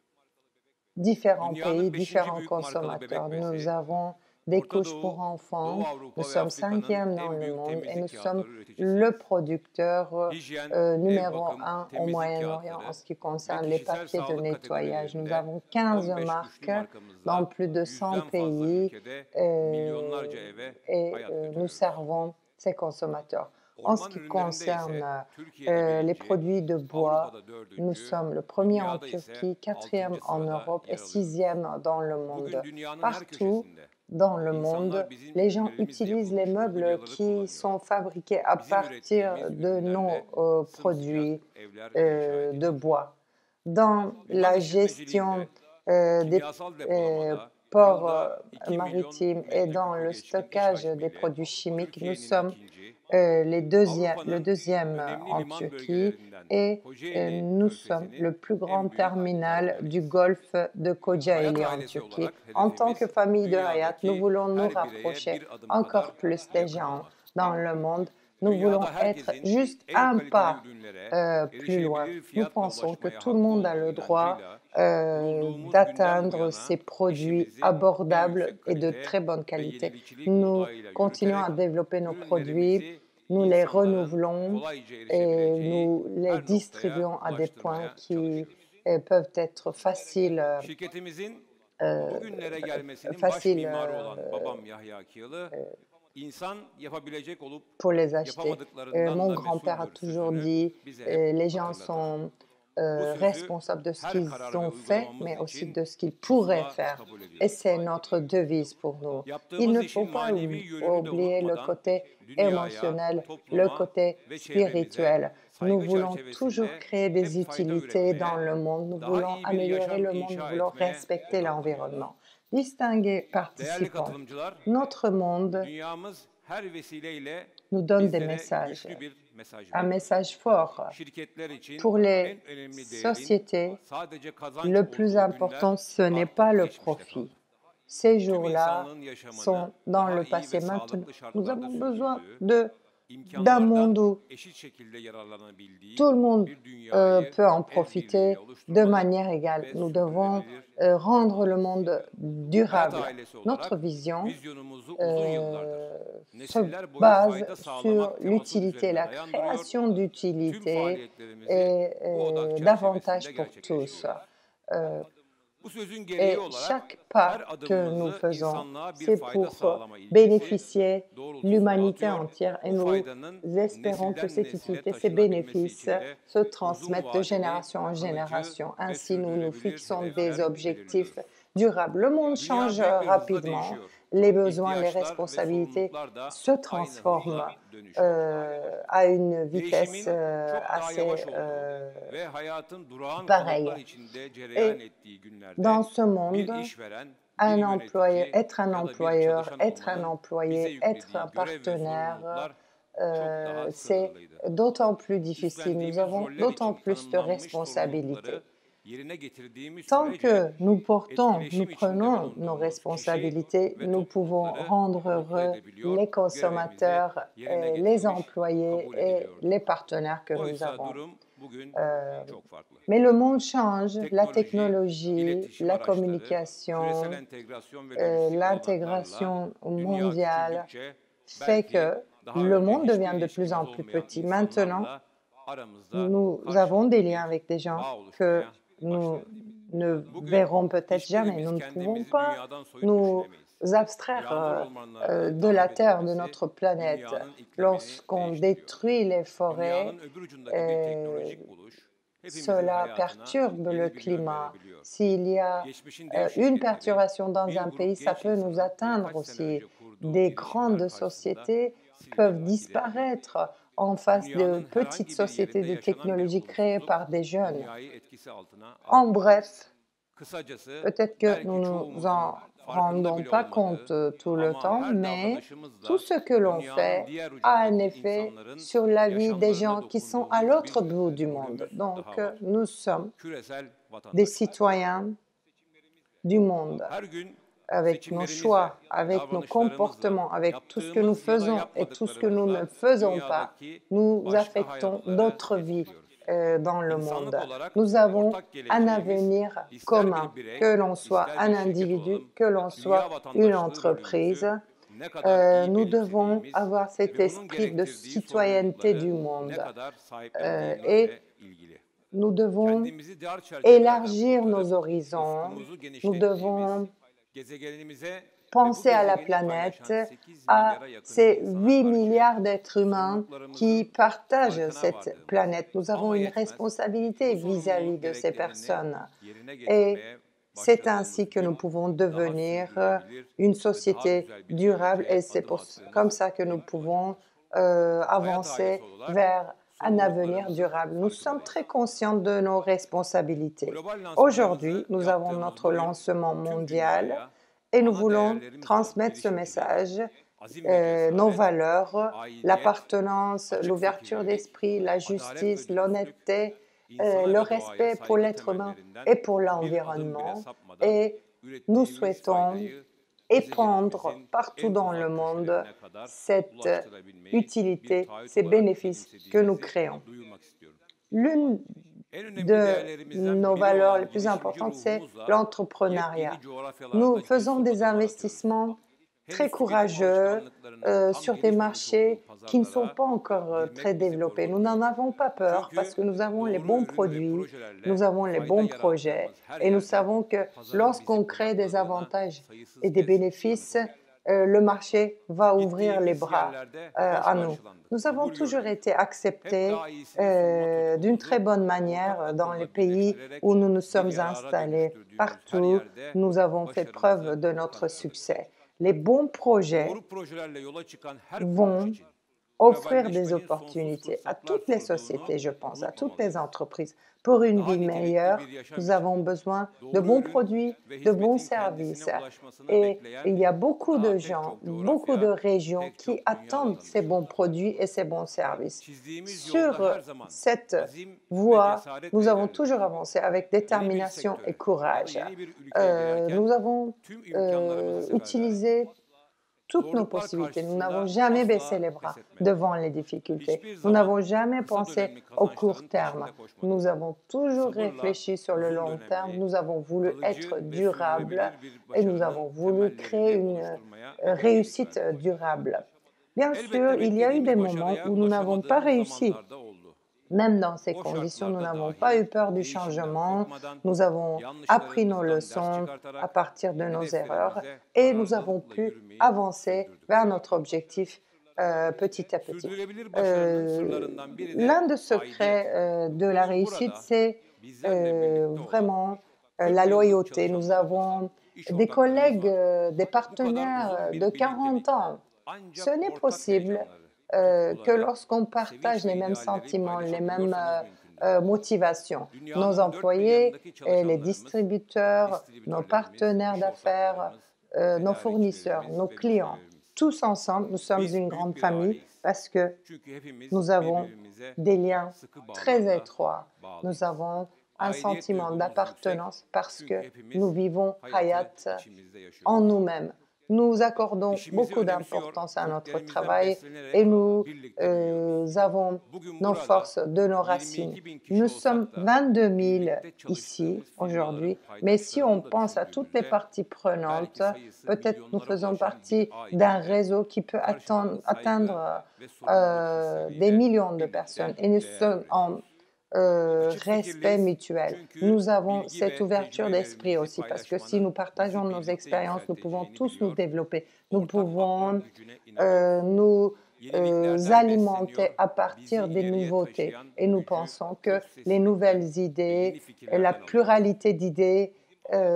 différents Dünyanın pays, 5. différents büyük markalı consommateurs. bebek Nous bezi, avons des Orta couches pour Doğu, enfants. Doğu Avrupa Nous ve sommes Afrika'nın cinquième dans en le büyük monde et nous temizlik sommes kağıtları üreticisiyiz. le producteur Hijyen, ev numéro bakım, 1 au temizlik Moyen-Orient en kağıtları ce qui ve concerne les kişisel papiers de sağlık nettoyage. Nous kategorilerinde avons 15 15 güçlü marques dans markamızla plus de 100 100'den fazla pays ülkede milyonlarca eve et hayat nous götürüyoruz. servons ces consommateurs. En ce Orman qui ürünlerinde ise concerne Türkiye'de les birinci, produits de bois, Avrupa'da nous 4. sommes le premier en dünyada ise Turquie, quatrième 6. en sırada Europe yer et alıyoruz. sixième dans le monde. Bugün dünyanın her Partout köşesinde dans le monde, insanlar bizim les gens ürünlerimizle utilisent les yapılmış meubles mobilyaları qui kullanıyor. sont fabriqués à Bizim partir ürettiğimiz de nos ürünlerle produits sımsıcak evler inşa de edildi. bois. Dans Liman la işletmeciliğinde gestion des kimyasal depolamada ports yılda 2 milyon maritimes et dans metreküpü le geçkin iş stockage des hacmiyle produits chimiques, nous Türkiye'nin sommes ikinci, le Avrupa'nın deuxième önemli en liman Turquie bölgelerinden et Kocaeli nous sommes le Körfezi'nin plus grand en büyük terminal du terminaliyiz. golfe de Hayat Kocaeli en ailesi Turquie. olarak En tant que hedefimiz famille de Hayat, nous dünyadaki voulons nous her bireye rapprocher bir adım encore kadar plus des yakın gens olmak. dans le monde. Nous voulons Dünyada être herkesin juste en un kaliteli pas ürünlere plus loin. erişebilir Nous fiyatla pensons que ulaşmaya tout le hakkı monde a olduğu le droit inancıyla kurulduğumuz günden bu d'atteindre yana ces produits işimizi en abordables yüksek et de kalite très bonne ve qualité. yenilikçilik Nous odağıyla continuons yürüterek à développer nos produits, ürünlerimizi nous les insanların renouvelons kolayca et erişebileceği nous les her noktaya distribuons à des points ulaştırmaya qui çalışıyoruz. peuvent être faciles, Şirketimizin euh, bugünlere gelmesinin baş faciles mimarı olan babam Yahya Kiyalı, insan yapabilecek olup pour les acheter. yapamadıklarından Mon da grand-père a mesuldür toujours sözünü dit, bize hep les gens hatırlatır. sont Bu sözü responsables de ce her qu'ils karar ve ont fait, uygulamamız mais aussi için de ce qu'ils pourraient tutumla faire. kabul Et ediyoruz. c'est notre devise pour nous. Il Yaptığımız ne işin faut pas manevi yönünü de oublier le unutmadan côté dünyaya, émotionnel, le topluma côté ve çevremize spirituel. Nous saygı voulons toujours çerçevesinde créer des hep fayda utilités dans üretmeye, le monde. Nous daha voulons iyi bir améliorer yaşam le monde. Nous inşa voulons etmeye respecter odaklanıyoruz. l'environnement. Distingués Değerli participants, katılımcılar, notre monde dünyamız her vesileyle nous donne des bizlere messages, güçlü bir mesaj un veriyor. message fort. Şirketler için Pour les en önemli değerin sociétés, sadece kazanç le plus olduğu important, günler ce n'est artık pas le geçmişte profit. kaldı. Ces Tüm jours-là insanlığın sont yaşamını dans daha le iyi passé ve maintenant. sağlıklı Nous şartlarda avons besoin sürdürdüğü, de d'un monde où eşit şekilde yararlanabildiği tout le monde bir dünyayı peut en el birliğiyle profiter de oluşturmalı manière égale. ve Nous devons sürdürülebilir rendre le monde Hayat durable. ailesi Notre olarak vision vizyonumuzu uzun yıllardır se nesiller boyu base fayda sur sağlamak teması l'utilité, üzerine la dayandırıyor. création Tüm d'utilité faaliyetlerimizi et bu odak d'avantages çerçevesinde pour tous. gerçekleştiriyoruz. Bu sözün gereği Et olarak chaque pas her que nous adımımızı faisons, insanlığa bir c'est fayda pour sağlama ilkesi bénéficier doğrultusunda l'humanité atıyor. entière. Et Bu nous faydanın espérons que nesilden cette nesile utilité, ces taşınabilmesi bénéfices için de se uzun transmettent de vadeli, génération en kalıcı génération. ve Ainsi, nous nous sürdürülebilir fixons des hedefler objectifs belirliyoruz. durables. Le monde Dünya change büyük bir hızla rapidement. değişiyor. Les besoins, les İhtiyaçlar ve responsabilités sorumluluklar da se aynı transforment hızla dönüşüyor. à une vitesse Değişimin çok daha assez yavaş olduğu ve hayatın durağan pareille. kalıplar içinde cereyan Et ettiği günlerde dans ce bir monde, işveren, un bir employé, yönetici être un ya da bir employeur, çalışan être un olmanın bize employé, être yüklediği un görev ve partenaire, sorumluluklar çok daha c'est sınırlıydı. d'autant plus difficile. Nous Üstlendiğimiz avons roller d'autant için plus de tanımlanmış responsabilités. sorumlulukları yerine getirdiğimiz Tant sürece que nous portons, nous etkileşim içinde prenons nos bulunduğumuz kişi responsabilités, ve nous pouvons toplulukları rendre mutlu heureux edebiliyor, les görevimizi consommateurs, yerine les getirmiş, employés kabul et ediliyordu. les partenaires que nous Oysa avons. durum bugün çok farklı. Mais le monde change, la Teknoloji, technologie, iletişim la araçları, communication, küresel entegrasyon ve lojistik l'intégration olanaklarla dünya mondiale küçüldükçe fait belki que daha le önce monde hiçbir devient de plus ilişkimiz en plus olmayan petit. Maintenant, insanlarla aramızda nous avons des liens avec des gens bağ que oluşmaya nous başladı. ne Bugün verrons peut-être jamais. hiçbirimiz Nous ne pouvons kendimizi pas dünyadan soyut nous düşünemeyiz. abstraire Yağmur ormanlarının de la tahrip Terre, de edilmesi notre planète. dünyanın iklimini Lorsqu'on değiştiriyor. détruit les forêts, Dünyanın öbür ucundaki bir teknolojik buluş hepimizin cela hayatına perturbe yeni le bir yön climat. verebiliyor. S'il y a Geçmişin dev une şirketleri perturbation dans bir un grup pays, ça genç peut nous insanın atteindre birkaç sene aussi. önce kurduğu Des girişimler grandes karşısında sociétés siliniyor, peuvent gidebiliyor. disparaître en face de Dünyanın petites herhangi bir sociétés yerinde de yaşanan bir technologie créées olumsuzluk par des jeunes. dünyayı etkisi altına En almıyor. bref, Kısacası peut-être que nous belki nous çoğumuzun en farkında rendons bile pas olmadığı compte tout le ama temps, her mais davranışımızla tout ce que l'on dünyanın fait diğer a un ucundaki effet insanların sur la vie des gens yaşamlarına qui sont à dokunduğumuz l'autre bir bout du monde. rolümüz Donc, daha var. nous sommes Küresel des vatandaşlar. citoyens du monde, Her gün avec nos seçimlerimizle, choix, avec nos davranışlarımızla, comportements, avec tout ce que nous yaptığımız ya da faisons et tout ce que nous ne yapmadıklarımızla faisons pas, dünyadaki nous başka affectons hayatları d'autres vies etkiliyoruz. dans le İnsanlık monde. olarak Nous avons ortak un geleceğimiz avenir ister commun, bir birey, que l'on soit ister un bir şirket individu, olalım, que l'on dünya soit une vatandaşlığı entreprise. rolümüzü ne kadar iyi Nous devons benimsediğimiz avoir cet ve bunun esprit de gerektirdiği citoyenneté du sorumlulukları ne monde. kadar Et sahiplendiğimizle ilgili. nous devons Kendimizi dar çerçevelerden élargir nos kurtarıp horizons, ufkumuzu nous genişlettiğimiz, devons gezegenimize ve bu penser à la gezegeni planète, paylaşan 8 à milyara yakın ces insana 8 karşı milliards d'êtres humains qui sorumluluklarımızın partagent farkına cette vardığımız planète. Nous avons ama une yetmez, responsabilité bu vis-à-vis sorumluluğun de ces gereklerini personnes. yerine Et getirmeye c'est başladığımız ainsi que nous gün pouvons daha devenir sürdürülebilir une ve daha société güzel bir durable et geleceğe c'est adım comme attığımız ça que nous gün pouvons olacak. Hayat avancer ailesi olarak vers un avenir sorumluluklarımızın durable. Nous sommes farkındayız. très conscients de nos responsabilités. Global Aujourd'hui, lansmanımızı nous avons yaptığımız notre bugün lancement tüm mondial dünyaya et nous ana voulons değerlerimiz olan transmettre ce girişimcilik, message, azim ve nos cesaret, valeurs, aidiyet, l'appartenance, açık l'ouverture fikirlilik, d'esprit, la adalet ve justice, dürüstlük, l'honnêteté, insana le ve doğaya respect pour saygı l'être humain temellerinden et pour bir adım bile l'environnement. sapmadan Et nous ürettiğimiz souhaitons faydayı épandre gezegenimizin partout en dans le uzak monde köşelerine kadar cette ulaştırabilmeyi bir utilité, taahhüt ces olarak bénéfices que nous benimsediğimizi créons. duyurmak istiyorum. L'une En önemli de değerlerimizden nos biri valeurs olan les plus girişimci importantes, c'est ruhumuzla l'entrepreneuriat. yepyeni coğrafyalarda Nous faisons cesur des adımlar atıyoruz. investissements très Henüz tüketim courageux alışkanlıklarının tam sur des gelişmemiş marchés olduğu qui ne sont pazarlara pas encore girmek très bizi développés. Nous n'en korkutmuyor. avons pas peur parce Çünkü que nous avons les doğru bons ürün ve produits, projelerle nous avons les fayda bons projets yarattığımız her et nous yerde savons que pazarın lorsqu'on bizi crée des kucakladığına avantages sayısız et des kez bénéfices, tanık olduk. le marché va ouvrir les Gittiğimiz bras yerlerde hoş à nous. karşılandık, Nous avons kabul toujours gördük. été Hep acceptés daha iyisini sunma d'une très tutkumuzu bonne ortak manière dans les akılla pays birleştirerek où nous nous bir sommes yarara installés. dönüştürdüğümüz her Partout, yerde nous avons fait preuve başarımızı de notre kanıtladık. succès. Les bons projets Doğru projelerle yola çıkan her kuruluş vont için offrir des globalleşmenin sonsuz opportunités à fırsatlar toutes les sunduğunu sociétés, je pense, à toutes les unutmamalıyız. entreprises. Pour une Daha vie nitelikli meilleure, bir yaşam nous için avons besoin de doğru bons ürün produits, ve de bons hizmetin kendisine services. ulaşmasını Et bekleyen il y a beaucoup daha de pek gens, çok beaucoup de coğrafya, régions pek qui çok dünya attendent ces vatandaşı bons var. produits et ces bons services. Çizdiğimiz yolda Sur her zaman cette azim ve voie, cesaretle nous avons ilerledik. toujours avancé avec Yeni bir détermination et sektöre ya da courage. yeni bir ülkeye girerken Nous avons tüm imkanlarımızı seferber utilisé toutes nos possibilités. Nous n'avons jamais baissé les bras devant les difficultés. Nous n'avons jamais pensé au court terme. Nous avons toujours réfléchi sur le long terme. Nous avons voulu être durables et nous avons voulu créer une réussite durable. Bien sûr, il y a eu des moments où nous n'avons pas réussi. Même dans ces conditions, nous n'avons pas eu peur du changement. Nous avons appris nos leçons à partir de nos erreurs et nous avons pu avancer vers notre objectif petit à petit. L'un des secrets de la réussite, c'est vraiment la loyauté. Nous avons des collègues, des partenaires de 40 ans. Ce n'est possible que lorsqu'on partage les mêmes sentiments, les mêmes motivations. Nos employés, les distributeurs, nos partenaires d'affaires, nos fournisseurs, nos clients, tous ensemble, nous sommes une grande famille parce que nous avons des liens très étroits. Nous avons un sentiment d'appartenance parce que nous vivons Hayat en nous-mêmes. Nous accordons beaucoup d'importance à notre travail et nous avons nos forces de nos racines. Nous sommes 22 000 ici aujourd'hui, mais si on pense à toutes les parties prenantes, peut-être nous faisons partie d'un réseau qui peut atteindre des millions de personnes et nous sommes en respect mutuel. Nous avons cette ouverture d'esprit aussi parce que si nous partageons nos expériences, nous pouvons tous nous développer. Nous pouvons nous alimenter à partir des nouveautés et nous pensons que les nouvelles idées et la pluralité d'idées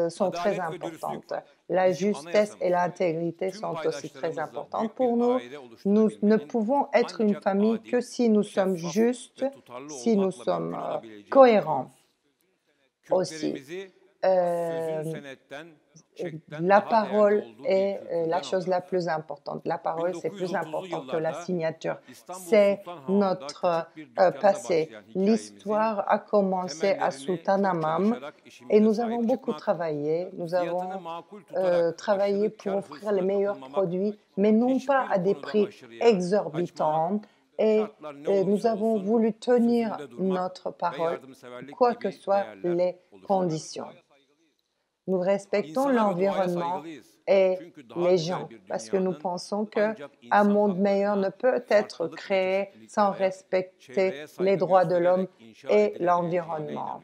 sont très importantes. La justesse et l'intégrité sont aussi très importantes pour nous. Nous ne pouvons être une famille que si nous sommes justes, si nous sommes cohérents aussi. La parole est la chose la plus importante. La parole, c'est plus important que la signature. C'est notre passé. L'histoire a commencé à Sultanahmet et nous avons beaucoup travaillé. Nous avons travaillé pour offrir les meilleurs produits, mais non pas à des prix exorbitants. Et nous avons voulu tenir notre parole, quoi que soient les conditions. Nous respectons l'environnement et les gens parce que nous pensons qu'un monde meilleur ne peut être créé sans respecter les droits de l'homme et l'environnement.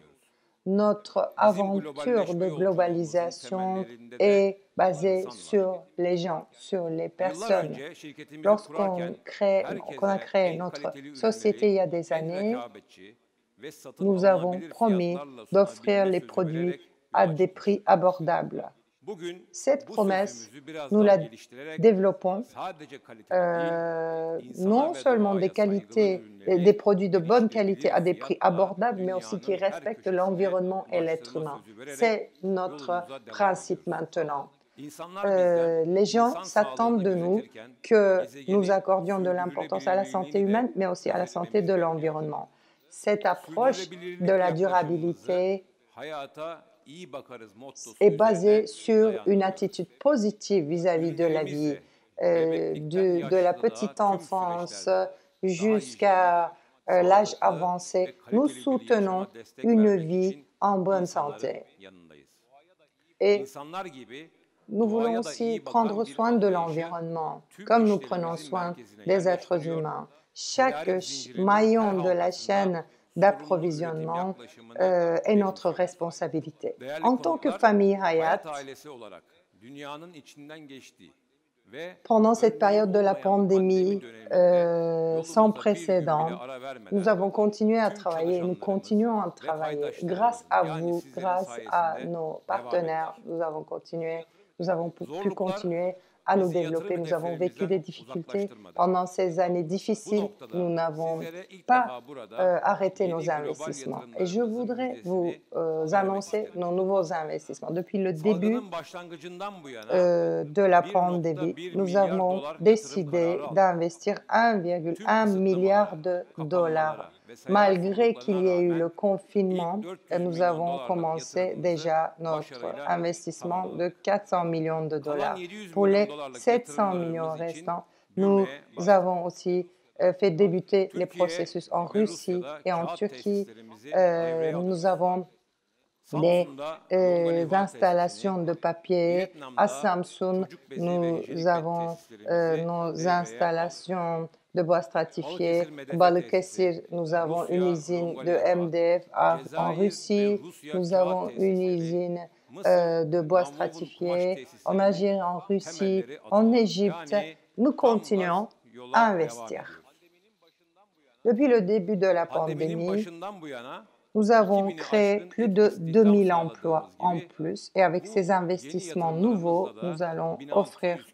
Notre aventure de globalisation est basée sur les gens, sur les personnes. Lorsqu'on a créé notre société il y a des années, nous avons promis d'offrir les produits à des prix abordables. Cette promesse, nous la développons non seulement des qualités, des produits de bonne qualité à des prix abordables, mais aussi qui respectent l'environnement et l'être humain. C'est notre principe maintenant. Les gens s'attendent de nous que nous accordions de l'importance à la santé humaine, mais aussi à la santé de l'environnement. Cette approche de la durabilité est basée sur une attitude positive vis-à-vis de la vie, de la petite enfance jusqu'à l'âge avancé. Nous soutenons une vie en bonne santé. Et nous voulons aussi prendre soin de l'environnement, comme nous prenons soin des êtres humains. Chaque maillon de la chaîne d'approvisionnement est notre responsabilité. En tant que famille Hayat, pendant cette période de la pandémie sans précédent, nous avons continué à travailler et nous continuons à travailler. Grâce à vous, grâce à nos partenaires, nous avons pu continuer à nous développer. Nous avons vécu des difficultés pendant ces années difficiles. Nous n'avons pas arrêté nos investissements. Et je voudrais vous annoncer nos nouveaux investissements. Depuis le début de la pandémie, nous avons décidé d'investir 1,1 milliard de dollars Malgré qu'il y ait eu le confinement, nous avons commencé déjà notre investissement de 400 millions de dollars. Pour les 700 millions restants, nous avons aussi fait débuter les processus en Russie et en Turquie. Nous avons des installations de papier à Samsung. Nous avons nos installations de bois stratifié. Balıkesir, nous avons une usine de MDF en Russie. Nous avons une usine de bois stratifié en Algérie, en Russie, en Égypte. Nous continuons à investir. Depuis le début de la pandémie, nous avons créé plus de 2000 emplois en plus et avec ces investissements nouveaux, nous allons offrir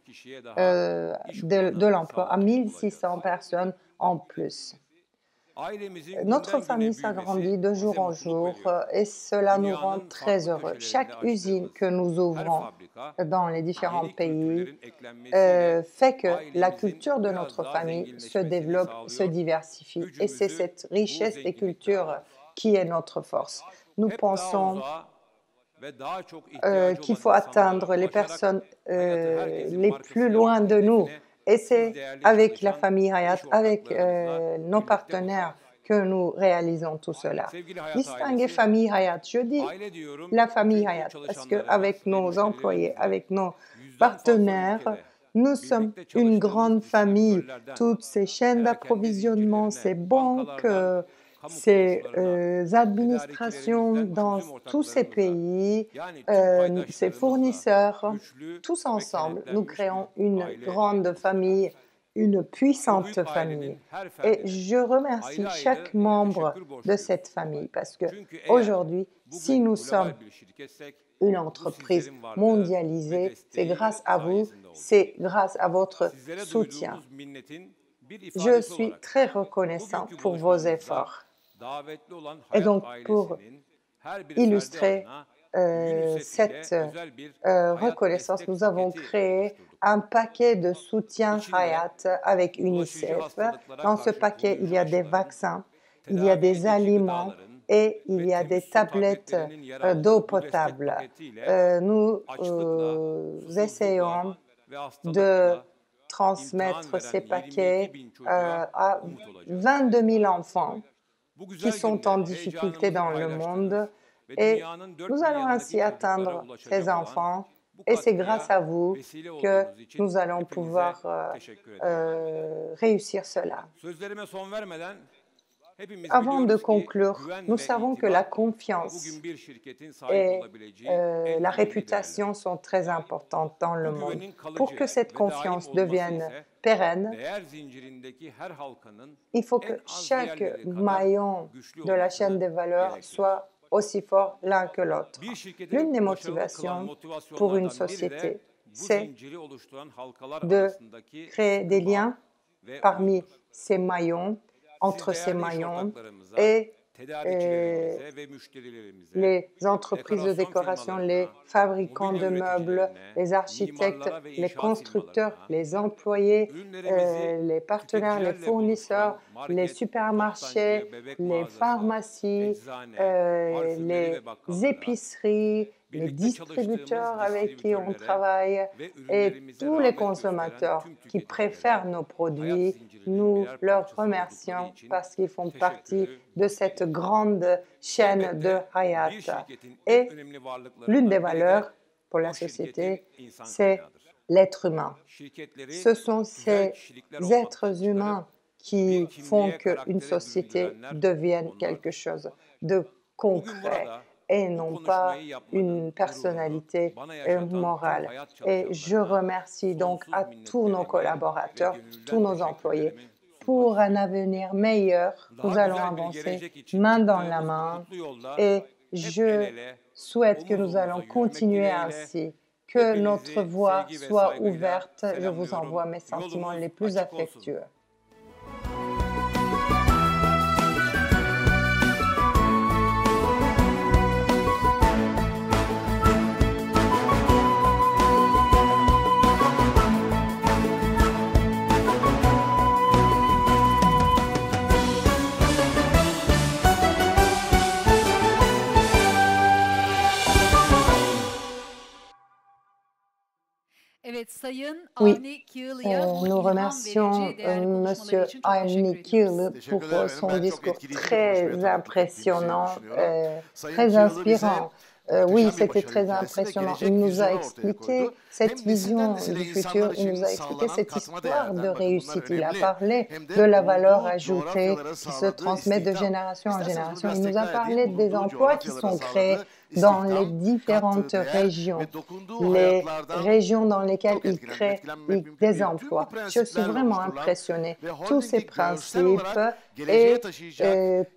de l'emploi à 1600 personnes en plus. Notre famille s'agrandit de jour en jour et cela nous rend très heureux. Chaque usine que nous ouvrons dans les différents pays fait que la culture de notre famille se développe, se diversifie et c'est cette richesse des cultures qui est notre force. Nous pensons qu'il faut atteindre les personnes les plus loin de nous. Et c'est avec la famille Hayat, avec nos partenaires que nous réalisons tout cela. Distinguer famille Hayat, je dis la famille Hayat parce qu'avec nos employés, avec nos partenaires, nous sommes une grande famille. Toutes ces chaînes d'approvisionnement, ces banques, ces administrations dans tous ces pays, ces fournisseurs, tous ensemble, nous créons une grande famille, une puissante famille. Et je remercie chaque membre de cette famille parce qu'aujourd'hui, si nous sommes une entreprise mondialisée, c'est grâce à vous, c'est grâce à votre soutien. Je suis très reconnaissant pour vos efforts. Et donc, pour illustrer cette reconnaissance, nous avons créé un paquet de soutien Hayat avec UNICEF. Dans ce paquet, il y a des vaccins, il y a des aliments et il y a des tablettes d'eau potable. Nous essayons de transmettre ces paquets à 22 000 enfants qui sont en difficulté dans le monde et nous allons ainsi atteindre ces enfants et c'est grâce à vous que nous allons pouvoir réussir cela. Avant de conclure, nous savons que la confiance et la réputation sont très importantes dans le monde. Pour que cette confiance devienne pérenne, il faut que chaque maillon de la chaîne des valeurs soit aussi fort l'un que l'autre. L'une des motivations pour une société, c'est de créer des liens parmi ces maillons, entre ces maillons et les entreprises de décoration, les fabricants de meubles, les architectes, les constructeurs, les employés, les partenaires, les fournisseurs, les supermarchés, les pharmacies, les épiceries, les distributeurs avec qui on travaille et tous les consommateurs qui préfèrent nos produits, nous leur remercions parce qu'ils font partie de cette grande chaîne de Hayat. Et l'une des valeurs pour la société, c'est l'être humain. Ce sont ces êtres humains qui font qu'une société devienne quelque chose de concret et non pas une personnalité morale. Et je remercie donc à tous nos collaborateurs, tous nos employés. Pour un avenir meilleur, nous allons avancer main dans la main et je souhaite que nous allons continuer ainsi, que notre voie soit ouverte. Je vous envoie mes sentiments les plus affectueux. Evet, Sayın Oui, Avni Kığılı'ya bu nous ilham remercions verici değerli Monsieur konuşmaları için çok teşekkür Avni ediyoruz. Kığlı Teşekkür pour ederim. son Ben çok discours etkileyici bir konuşmaya très tanıklık ettiğimizi impressionnant, düşünüyorum. Sayın très Kığlı bize inspirant. Oui, muhteşem bir c'était başarı très hikayesi ve impressionnant. gelecek Il nous a vizyonu ortaya expliqué koydu. cette Hem nesilden vision nesile du futur, insanlar il nous için a expliqué sağlanan cette katma histoire de değerden, bakın bunlar réussite. Il a önemli, parlé hem de de la valeur bulunduğu ajoutée coğrafyalara qui se sağladığı transmet de istihdam. génération en İsterseniz bunu génération. biraz Il nous a tekrar parlé edeyim. des Bulunduğu emplois qui coğrafyalara sont créés sağladığı dans les istihdam, différentes kattığı değer régions, ve dokunduğu les hayatlardan régions dans lesquelles çok il etkilendim. crée Etkilenmemek mümkün des değil. Tüm bu emplois. Je suis prensiplerle vraiment oluşturulan impressionnée. ve Tous ces holdingi görsel principes olarak geleceğe et taşıyacak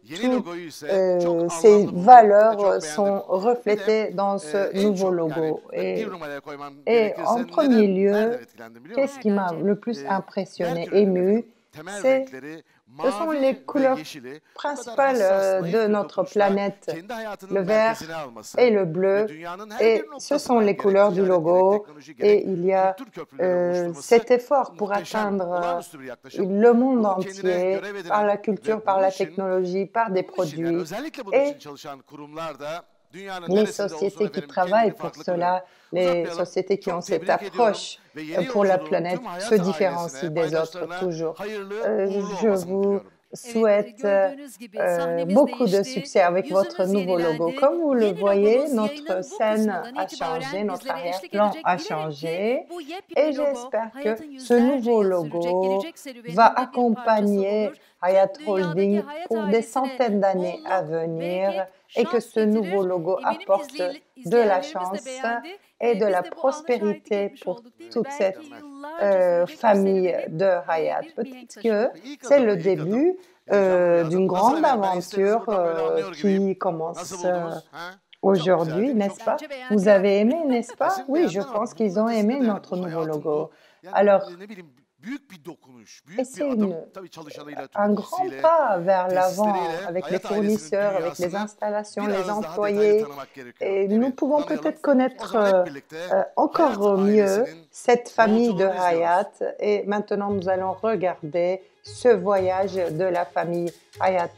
yeni toutes logoyu ise çok ces anlamlı buldum ve valeurs çok sont beğendim. Bir de reflétées dans ce en nouveau çok yani logo. bir numaraya koymam Et gerekirse en premier nereden lieu, etkilendim biliyor qu'est-ce musun? qui m'a le plus Berk impressionné, Röner'in ému, temel c'est renkleri ce sont mavi les ve couleurs yeşili bu kadar principales hassas, naif de bir notre dokunuşla planète, kendi hayatının le merkezine vert alması et le ve bleu. dünyanın her Et bir ce sont noktasından les gerek couleurs du ticaret, gerek logo. teknoloji, Et gerek il y a kültür köprüleri oluşturması cet effort pour muhteşem, atteindre olağanüstü bir yaklaşım. le monde Bunu kendine entier görev par edinen la culture, ve par bunun la için technologie, par des yani produits. özellikle bunun için Et çalışan kurumlar da dünyanın les neresinde olsun sociétés qui efendim kendini travaillent pour farklı kılıyor. cela, les Uzatmayalım. sociétés qui ont Çok cette tebrik ediyorum approche ve yeni pour la yolculuğun planète tüm hayat se différencient ailesine, des autres paydaşlarına toujours. hayırlı uğurlu Je olmasını vous diliyorum. Evet, souhaite gördüğünüz gibi sahnemiz beaucoup de değişti, succès avec votre yüzümüz nouveau logo. yenilendi. Comme vous le Yeni voyez, logomuz notre yayının bu scène kısmından a changé, itibaren notre bizlere eşlik arrière-plan edecek. a Dilerim ki changé bu et yepyeni logo j'espère que hayatın ce yüzlerce nouveau yıl sürecek logo gelecek serüveninin va de bir parçası accompagner olur. Hayat Tüm dünyadaki Holding hayat pour des ailesine centaines d'années à bolluk, venir bereket, et que şans ce nouveau getirir. logo Eminim apporte de la izleyenlerimiz de chance beğendi. et de Biz la de bu ana şahitlik prospérité etmiş pour olduk değil mi? toute cette Belki yıllarca sürecek bir famille serüvenin de Hayat. bir mihenk Peut-être taşı que olur. İlk c'est adım, le ilk adım. début Heyecanlı bir d'une adım. Nasıl grande efendim? Ben istediğinizi aventure buradan böyle anlıyor gibiyim. qui Nasıl commence buldunuz? Ha? Çok aujourd'hui, güzel değil mi? n'est-ce Çok pas? Bence Vous beğendiler. avez aimé, n'est-ce pas? Resim Oui, je beğendiler ama pense bunun qu'ils ont ötesinde aimé de yani notre bu nouveau hayatın logo. bu yani Alors, ne bileyim büyük bir dokunuş, et büyük c'est bir adım. une Tabii çalışanıyla, un grand tüketicisiyle, pas vers l'avant tesisleriyle avec les hayat ailesinin fournisseurs, avec les dünyasını installations, les biraz daha detaylı employés. tanımak gerekiyor. Et Değil nous mi? pouvons Tanıyalım. peut-être O connaître zaman hep birlikte hayat encore mieux ailesinin cette famille de yolculuğunu izliyoruz. Hayat. Et maintenant, nous allons regarder ce voyage de la famille Hayat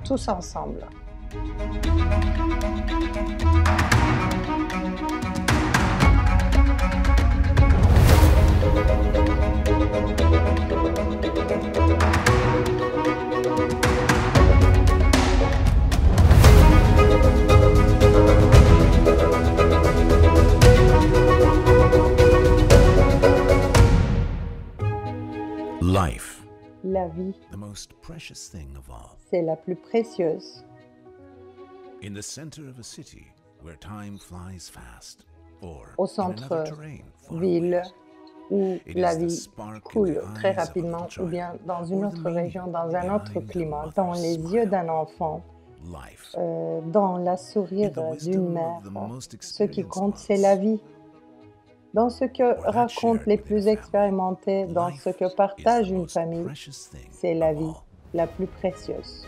tous ensemble. Life, La vie, the most precious thing of all. c'est la plus précieuse. In the center of a city where time flies fast, or Au in another centre terrain far ville away, où it la is the vie spark in coule the très eyes of a rapidement, little ou bien child, dans une or the autre meaning région, dans un autre behind a climat, dans mother's les yeux smile. d'un enfant, Life, dans la sourire in the wisdom d'une of mère. the most Ce qui experienced compte, c'est la ones. vie. Dans ce que Or that racontent shared les within a plus family. expérimentés, dans ce Life que is partage the une most famille, precious thing c'est la of vie, all. la plus précieuse.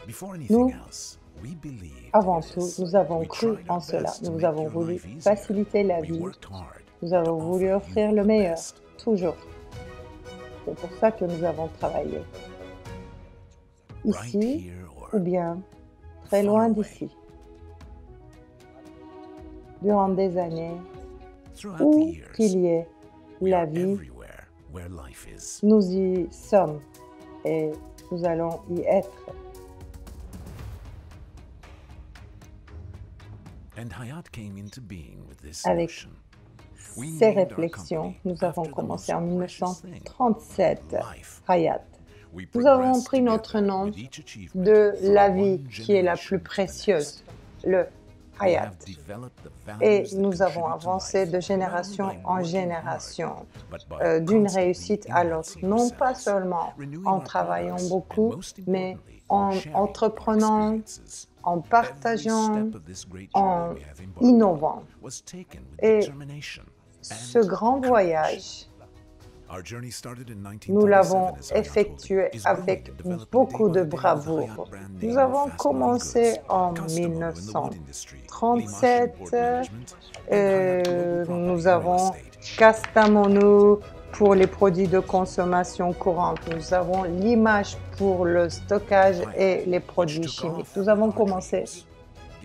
Before Nous, anything else, we believed avant in tout, this. nous avons We cru tried en our cela. best to Nous make avons your voulu life easier. faciliter la We vie. worked hard Nous to avons voulu offer offrir you le the meilleur, best. toujours. C'est pour ça que nous avons travaillé. Right Ici, here or ou bien très far loin away. d'ici. Durant des années, Throughout the où years, qu'il y ait we la are vie, everywhere where life is. nous y sommes et nous allons y être. And Hayat came into being with this Avec notion. We ces named our réflexions, company nous avons after the commencé most en precious thing, 1937, life. Hayat. We Nous avons progressed pris notre together nom with each achievement de from la one vie qui est la plus generation to the précieuse, next. le We Hayat. have developed the Et values that nous avons contribute to avancé life, de not génération only by en working génération, hard, but by d'une constantly réussite à l'autre, enhancing non pas ourselves, seulement renewing en our travaillant progress, beaucoup, and most mais importantly, en sharing our entreprenant, experiences. en Every partageant, step of this great en journey we have embarked innovant. on was taken with Et determination ce and grand courage. voyage, Our journey started in nous 1937 l'avons as Hayat effectué Holding is growing avec and developing beaucoup day de by day with the bravoure. Hayat brand Nous name avons of fast-moving commencé goods, en Costamo in the wood industry, Limache in 1937. board management, and Hayat Global Property Nous in real avons estate. Castamonu pour les produits de consommation courante. Nous avons l'image pour le stockage et les produits chimiques. Nous avons commencé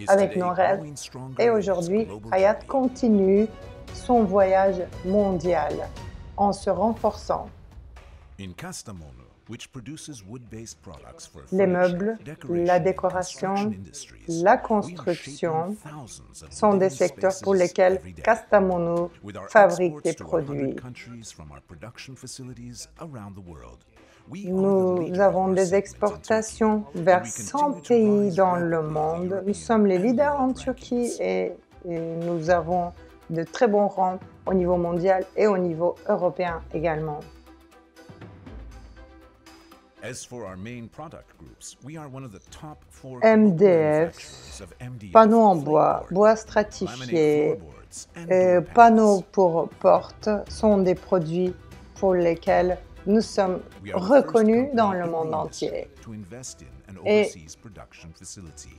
avec nos rêves et aujourd'hui, Hayat continue son voyage mondial en se renforçant. In Kastamonu, which produces wood-based products for Les furniture, meubles, decoration, la and décoration, construction industries, la we are construction shaping thousands of sont des living secteurs pour spaces lesquels every day. Kastamonu With our fabrique des exports to 100 produits. countries from our production facilities around the world, we are the Nous leader avons of our des segment in exportations Turkey, and vers we 100 continue to pays rise dans le rapidly in the monde. Nous European sommes les and leaders en world Turquie rankings. et nous avons de très bons rangs au niveau mondial et au niveau européen également. As for our main product groups, we are one of the top 4 MDF, global manufacturers of MDF, Panneaux en bois, flake board, bois laminate stratifié, floorboards, and door panneaux panels. pour portes sont des produits pour lesquels nous sommes We are the first reconnus company dans le in the monde industry entier. to invest in an Et overseas production facility.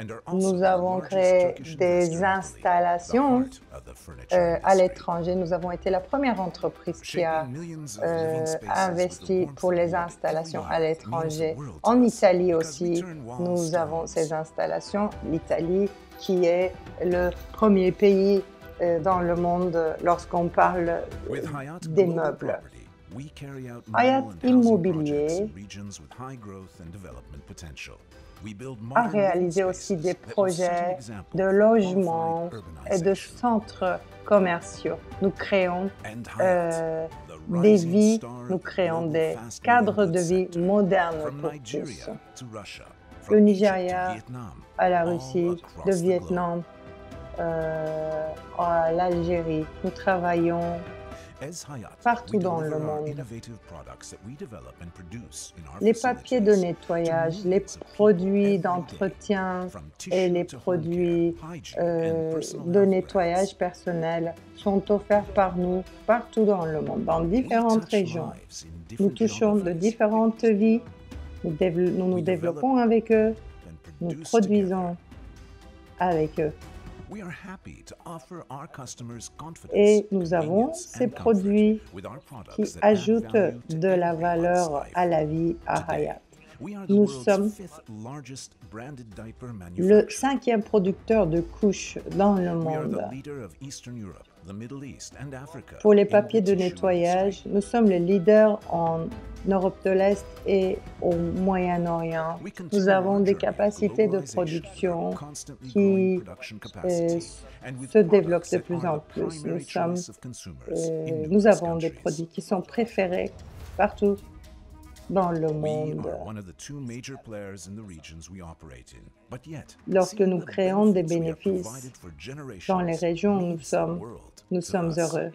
And are also nous the avons largest créé Turkish des investor in Italy, the installations heart of the furniture à industry. l'étranger. Nous avons été la première entreprise qui a Shaping millions of living spaces with the investi warmth pour of les wood installations every à year l'étranger. means the world to En us, Italie because we aussi, turn walls nous avons stones. ces installations. L'Italie qui est le premier pays dans le monde lorsqu'on parle With Hayat des Global meubles. Property, we carry out Hayat mall and housing Immobilier projects in regions with high growth and development potential. We build a modern living réalisé aussi spaces des that will set an projets example de for logements qualified et de urbanization. centres commerciaux. Nous créons And Hayat, the des rising vies, star of nous the créons global des fast-moving cadres de goods vie sector. modernes From pour Nigeria tous. to Russia, Le from Egypt Nigeria to Vietnam, à la all Russie, across le the globe. Vietnam, à l'Algérie. Nous travaillons As Hayat, partout we dans deliver le our monde. innovative products that we develop and produce in our Les papiers de facilities nettoyage, to les millions of people produits every day, d'entretien from et tissue les to home produits care, hygiene, and personal de health nettoyage brands. personnel sont offerts par nous partout dans le monde, dans We différentes touch régions. lives in Nous different touchons de geographies différentes vies, nous We développons avec eux, and nous produce produisons together. avec eux. We are happy to offer our customers confidence, Et nous avons convenience, ces and comfort produits with our products qui that add ajoutent value to de la everyone's valeur life. à la vie à Today, Hayat. we are the Nous world's sommes 5th largest branded diaper le manufacturer. 5e producteur de couches dans le We are monde. the leader of Eastern Europe, the Middle East, and Africa. Pour les in the papiers de tissue nettoyage, industry. nous sommes les leaders en Europe de l'Est et au Moyen-Orient. We continue Nous avons our des journey of capacités de globalization with production constantly qui growing production capacity, and with se développent products de that plus are en the plus. primary choice of consumers in Nous numerous avons des countries. produits qui sont préférés partout dans le We monde. are one of the 2 major players in the regions we operate in. But yet, Lorsque seeing nous the créons des benefits we have bénéfices provided for dans les generations régions où means the world to nous sommes us. heureux.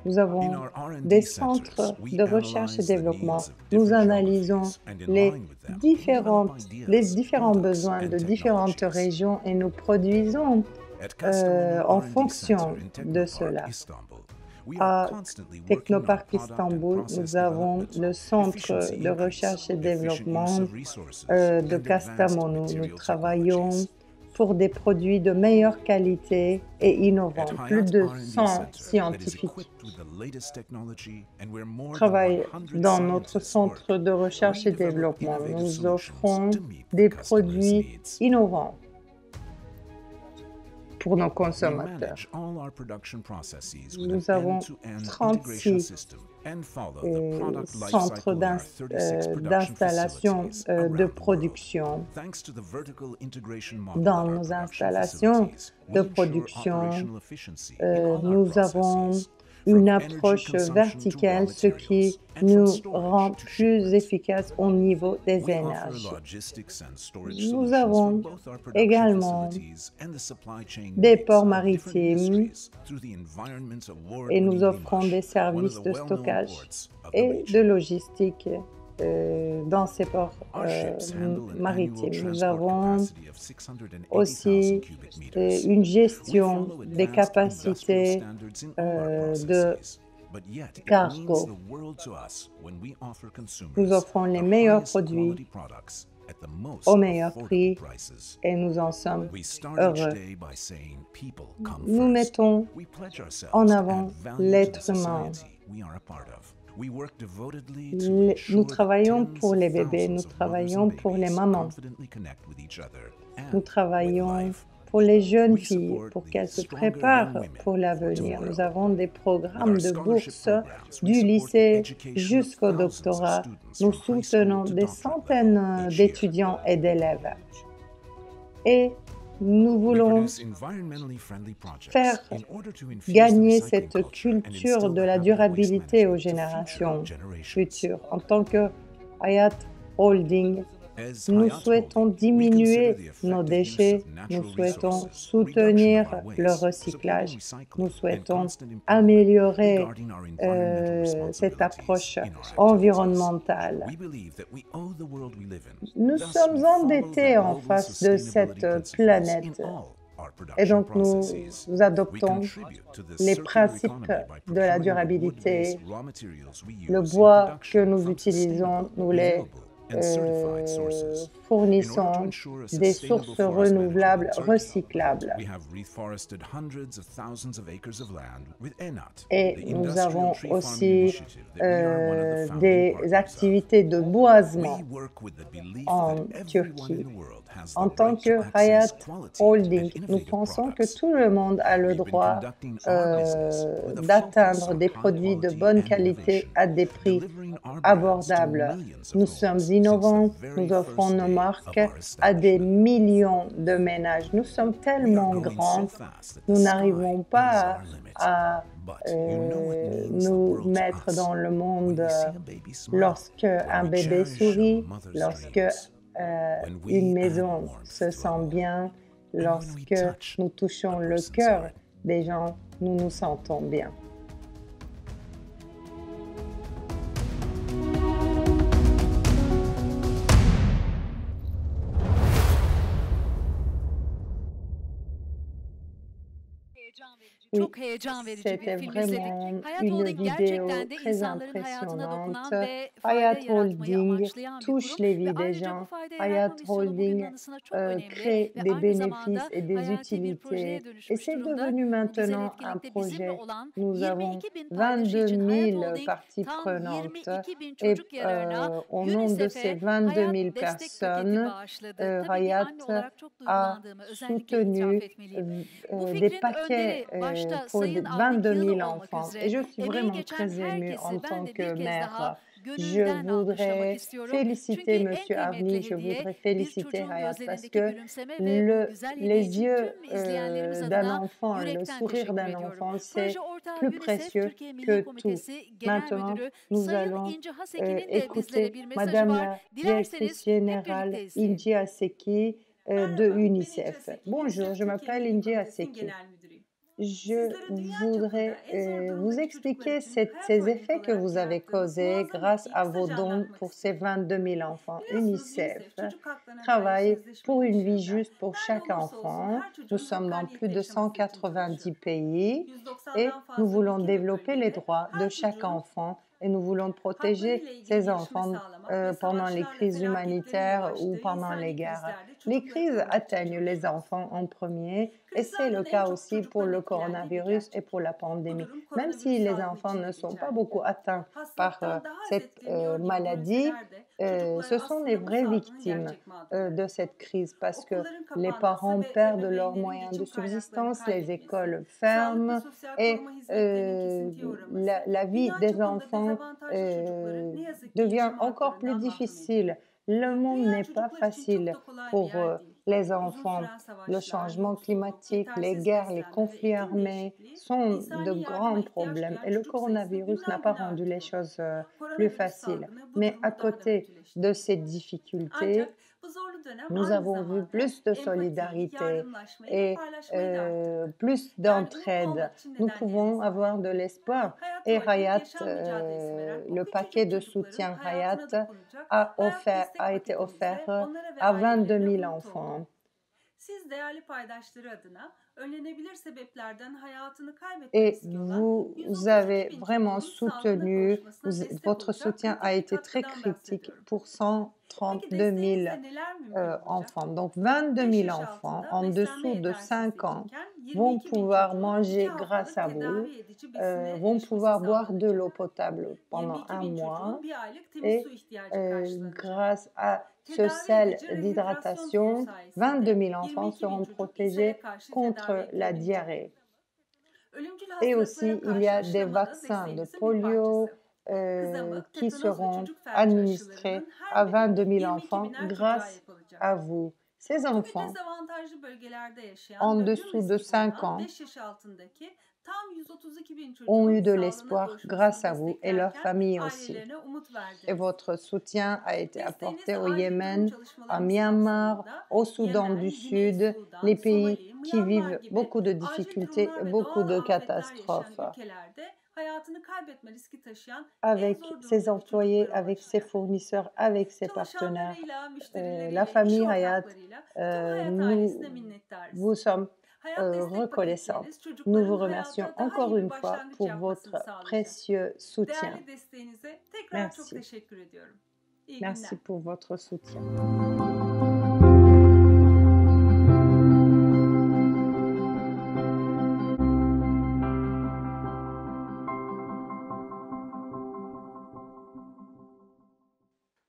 Nous In avons our R&D des centers, centres we de recherche et analyze the développement. needs of Nous different analysons geographies, and in les line with them, we develop les ideas, différents products, besoins and de différentes technologies. régions et nous produisons At Kastamonu en R&D fonction Center in de Technopark, cela. Istanbul, we are À constantly working on Technopark product and Istanbul, process nous avons development, le centre efficiency de increase, recherche et efficient développement use of resources, de and advanced Kastamonu. Nous material travaillons technologies. pour des produits de meilleure qualité et innovants. At Plus Hayat de R&D 100 Center that is scientifiques equipped with the latest technology, and where more than travaillent 100 dans notre scientists work, centre de recherche et we develop développement. innovative Nous solutions offrons to meet the des customers' produits needs. innovants pour nos We consommateurs. manage all our production processes with Nous an avons end-to-end integration 36 system and follow the product life centres cycle in our 36 production d'installation facilities de around the world. production. Thanks to the vertical integration model Dans of our nos production installations facilities, de we ensure production, operational efficiency in all our nous avons processes, une from energy approche consumption to verticale, raw ce qui materials, and from nous storage rend to plus shipment. efficaces au niveau des We offer énergies. logistics and storage Nous solutions avons for both our production également facilities and the supply chain des needs ports of different maritimes industries through the Environment et Award-winning nous offrons Limache, des one of services the de well-known stockage ports of the et region. de logistique dans ces ports Our ships handle an maritimes. annual Nous transport avons capacity of 680,000 aussi cubic meters. une We gestion follow des advanced capacités industrial standards in all our de processes. But yet, it cargo. means the world to us when we offer consumers Nous offrons les the meilleurs highest produits quality products at the most au meilleur affordable prix prices. et nous en sommes We start each heureux. day by saying people come Nous first. mettons We pledge ourselves en to avant add value to the l'être humain. society we are a part of. We work devotedly to Nous ensure that travaillons tens pour of les bébés, thousands nous of mothers travaillons and pour les babies mamans. confidently connect with each other and Nous with travaillons life pour les jeunes filles, pour qu'elles se préparent pour l'avenir. Nous avons des programmes de bourse du lycée jusqu'au doctorat. Nous soutenons des centaines d'étudiants et d'élèves. Et nous voulons faire gagner cette culture de la durabilité aux générations futures. En tant que Hayat Holding, nous souhaitons diminuer nos déchets, nous souhaitons soutenir le recyclage, nous souhaitons améliorer cette approche environnementale. Nous sommes endettés en face de cette planète et donc nous adoptons les principes de la durabilité. Le bois que nous utilisons, nous les fournissons des sources renouvelables, recyclables. Et nous avons aussi des activités de boisement en Turquie. En tant que Hayat Holding, nous pensons que tout le monde a le droit d'atteindre des produits de bonne qualité à des prix abordables. Nous sommes innovants, nous offrons nos marques à des millions de ménages. Nous sommes tellement grands, nous n'arrivons pas à nous mettre dans le monde lorsque un bébé sourit, lorsque une maison se sent bien, lorsque nous touchons le cœur des gens, nous nous sentons bien. Oui, c'était vraiment une vidéo très impressionnante. Hayat Holding touche les vies des gens. Hayat Holding crée des bénéfices et des utilités. Et c'est devenu maintenant un projet. Nous avons 22 000 parties prenantes. Et au nom de ces 22 000 personnes, Hayat a soutenu des paquets pour 22 000 enfants. Et je suis vraiment très émue en tant que mère. Je voudrais féliciter M. Avni, je voudrais féliciter Hayat parce que les yeux d'un enfant, le sourire d'un enfant, c'est plus précieux que tout. Maintenant, nous allons écouter Madame la directrice générale Inci Aseki de UNICEF. Bonjour, je m'appelle Inci Aseki. Je voudrais vous expliquer ces effets que vous avez causés grâce à vos dons pour ces 22 000 enfants. UNICEF travaille pour une vie juste pour chaque enfant. Nous sommes dans plus de 190 pays et nous voulons développer les droits de chaque enfant et nous voulons protéger ces enfants pendant les crises humanitaires ou pendant les guerres. Les crises atteignent les enfants en premier et c'est le cas aussi pour le coronavirus et pour la pandémie. Même si les enfants ne sont pas beaucoup atteints par cette maladie, ce sont les vraies victimes de cette crise parce que les parents perdent leurs moyens de subsistance, les écoles ferment et la vie des enfants devient encore plus difficile. Le monde n'est pas facile pour les enfants. Le changement climatique, les guerres, les conflits armés sont de grands problèmes et le coronavirus n'a pas rendu les choses plus faciles. Mais à côté de ces difficultés, nous avons vu plus de solidarité et plus d'entraide. Nous pouvons avoir de l'espoir. Et Hayat, le paquet de soutien Hayat a été offert à 22 000 enfants. Et vous avez vraiment soutenu, votre soutien a été très critique pour 132 000 enfants. Donc 22 000 enfants en dessous de 5 ans vont 22.000 pouvoir çocuğun 2 manger grâce haftalık à vous, tedavi edici besine vont erişmesi pouvoir boire de sağlanacak. l'eau potable pendant 22.000 un mois çocuğun 1 aylık temiz et su ihtiyacı karşılanacak. grâce à ce Tedavi sel edici rehidratörasyon suyu d'hydratation, 22 sayesinde 000 enfants 22.000 seront çocuk protégés ishale karşı contre tedavi la edilebilecek. diarrhée. Ölümcül Et hastalıklara aussi, il y karşı a des aşılama da vaccins de desteğimizin bir polio parçası. Kızamık, qui tetanoz ve seront çocuk felci administrés aşılarının à her biri 22 000 enfants 22.000'er çocuğa grâce yapılacak. à vous. Ces Tüm enfants dezavantajlı bölgelerde yaşayan en ve ölüm dessous de riski 5 bulunan ans 5 yaş altındaki tam 132.000 ont eu çocuğun de sağlığına l'espoir kavuşmasını grâce à vous et leurs desteklerken familles aussi. ailelerine umut Et verdiniz. votre soutien a été Desteğiniz apporté au acil durum Yémen, à çalışmalarımız Myanmar, kapsamında au Soudan du Yemen, Sud, Güney Sudan, les pays Somali, qui Myanmar vivent gibi beaucoup de acil difficultés et durumlar ve beaucoup doğal de afetler yaşayan catastrophes. ülkelerde hayatını kaybetme riski taşıyan Avec zor ses durumdaki employés, çocuklara avec ses ulaşacak. fournisseurs, avec ses partenaires, Çalışanlarıyla, la müşterileriyle, iş famille Hayat, ortaklarıyla tüm Hayat ailesine nous minnettarız. vous sommes Hayat destek reconnaissants. paketleriniz Nous vous çocukların remercions hayata daha encore iyi bir une fois başlangıç pour yapmasını votre sağlayacak. précieux soutien. Değerli desteğinize tekrar çok Merci. teşekkür ediyorum. İyi Merci günler. pour votre soutien.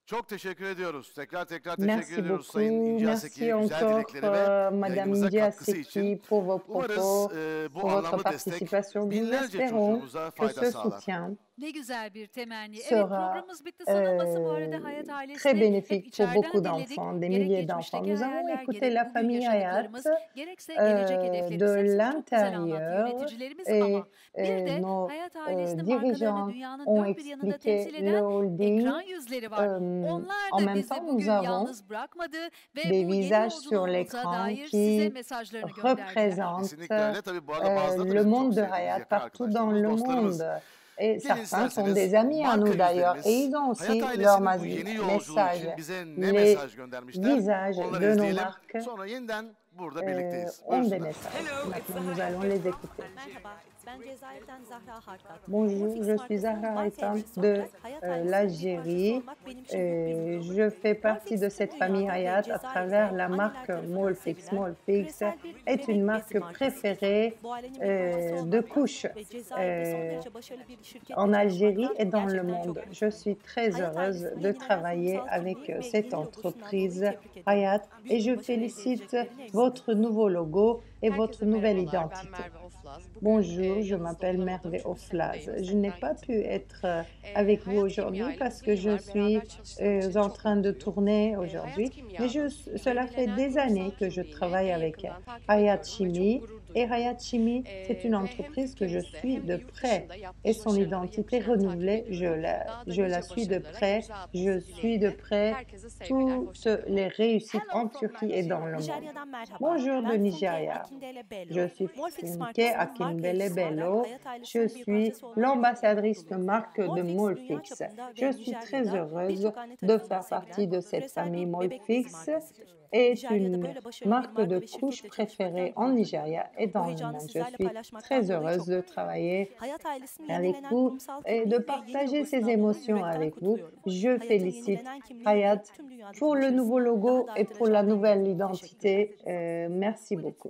Çok teşekkür ediyoruz. Tekrar teşekkür Merci ediyoruz Sayın beaucoup. İnci Merci Aseki'ye güzel encore, dilekleri ve Madame yayınımıza India katkısı için. Seki, pour vos Umarız propos, bu pour votre anlamlı destek participation. Nous binlerce espérons çocuğumuza que fayda ce sağlar. soutien Ne güzel bir temenni. Evet, sera programımız bitti sanılmasın bu arada très Hayat ailesine hep bénéfique pour içeriden beaucoup dinledik. d'enfants, des Gerek milliers d'enfants. geçmişteki Nous avons hayaller, écouté gerek la bugün famille Hayat yaşadıklarımız, gerekse gelecek hedeflerimiz. de Hepsini çok güzel anlattı l'intérieur yöneticilerimiz et ama bir de nos Hayat ailesinin markalarını dirigeants dünyanın ont dört bir yanında expliqué temsil le eden holding. ekran yüzleri var. Onlar En da même bizi temps, nous bugün avons yalnız bırakmadı ve des bu yeni visages sur yolculuğumuza l'écran dair size qui mesajlarını gönderdiler. représentent Kesinlikle öyle. Tabii bu arada bazıları da le bizim çok monde de sevdiğimiz Hayat yakın partout dans le arkadaşlarımız, dostlarımız. monde. Et Gelin certains sont isterseniz des amis à marka nous d'ailleurs. Et yüzlerimiz ils ont aussi Hayat leur ailesinin bu yeni yolculuğu message. için bize ne Les mesaj göndermişler? visages Onları de nos izleyelim. marques Sonra yeniden burada birlikteyiz. ont des Buyursunlar. messages. Maintenant, nous allons les écouter. Merhaba, ben Cezayir'den Zahra Harkat. Bonjour, je suis Zahra Haïtan de l'Algérie. Je fais partie de cette famille Hayat à travers la marque Molfix. Molfix est une marque préférée de couches en Algérie et dans le monde. Je suis très heureuse de travailler avec cette entreprise Hayat et je félicite votre nouveau logo et votre nouvelle identité. Bonjour, je m'appelle Merve Oflaz. Je n'ai pas pu être avec vous aujourd'hui parce que je suis en train de tourner aujourd'hui, mais cela fait des années que je travaille avec Hayat Chimie et Hayat Chimie, c'est une entreprise que je suis de près et son identité renouvelée, je la suis de près, je suis de près toutes les réussites en Turquie et dans le monde. Bonjour de Nigeria. Je suis Funke Akindele Bello. Je suis l'ambassadrice de marque de Molfix. Je suis très heureuse de faire partie de cette famille. Molfix est une marque de couches préférée en Nigeria et dans le monde. Je suis très heureuse de travailler avec vous et de partager ces émotions avec vous. Je félicite Hayat pour le nouveau logo et pour la nouvelle identité. Merci beaucoup.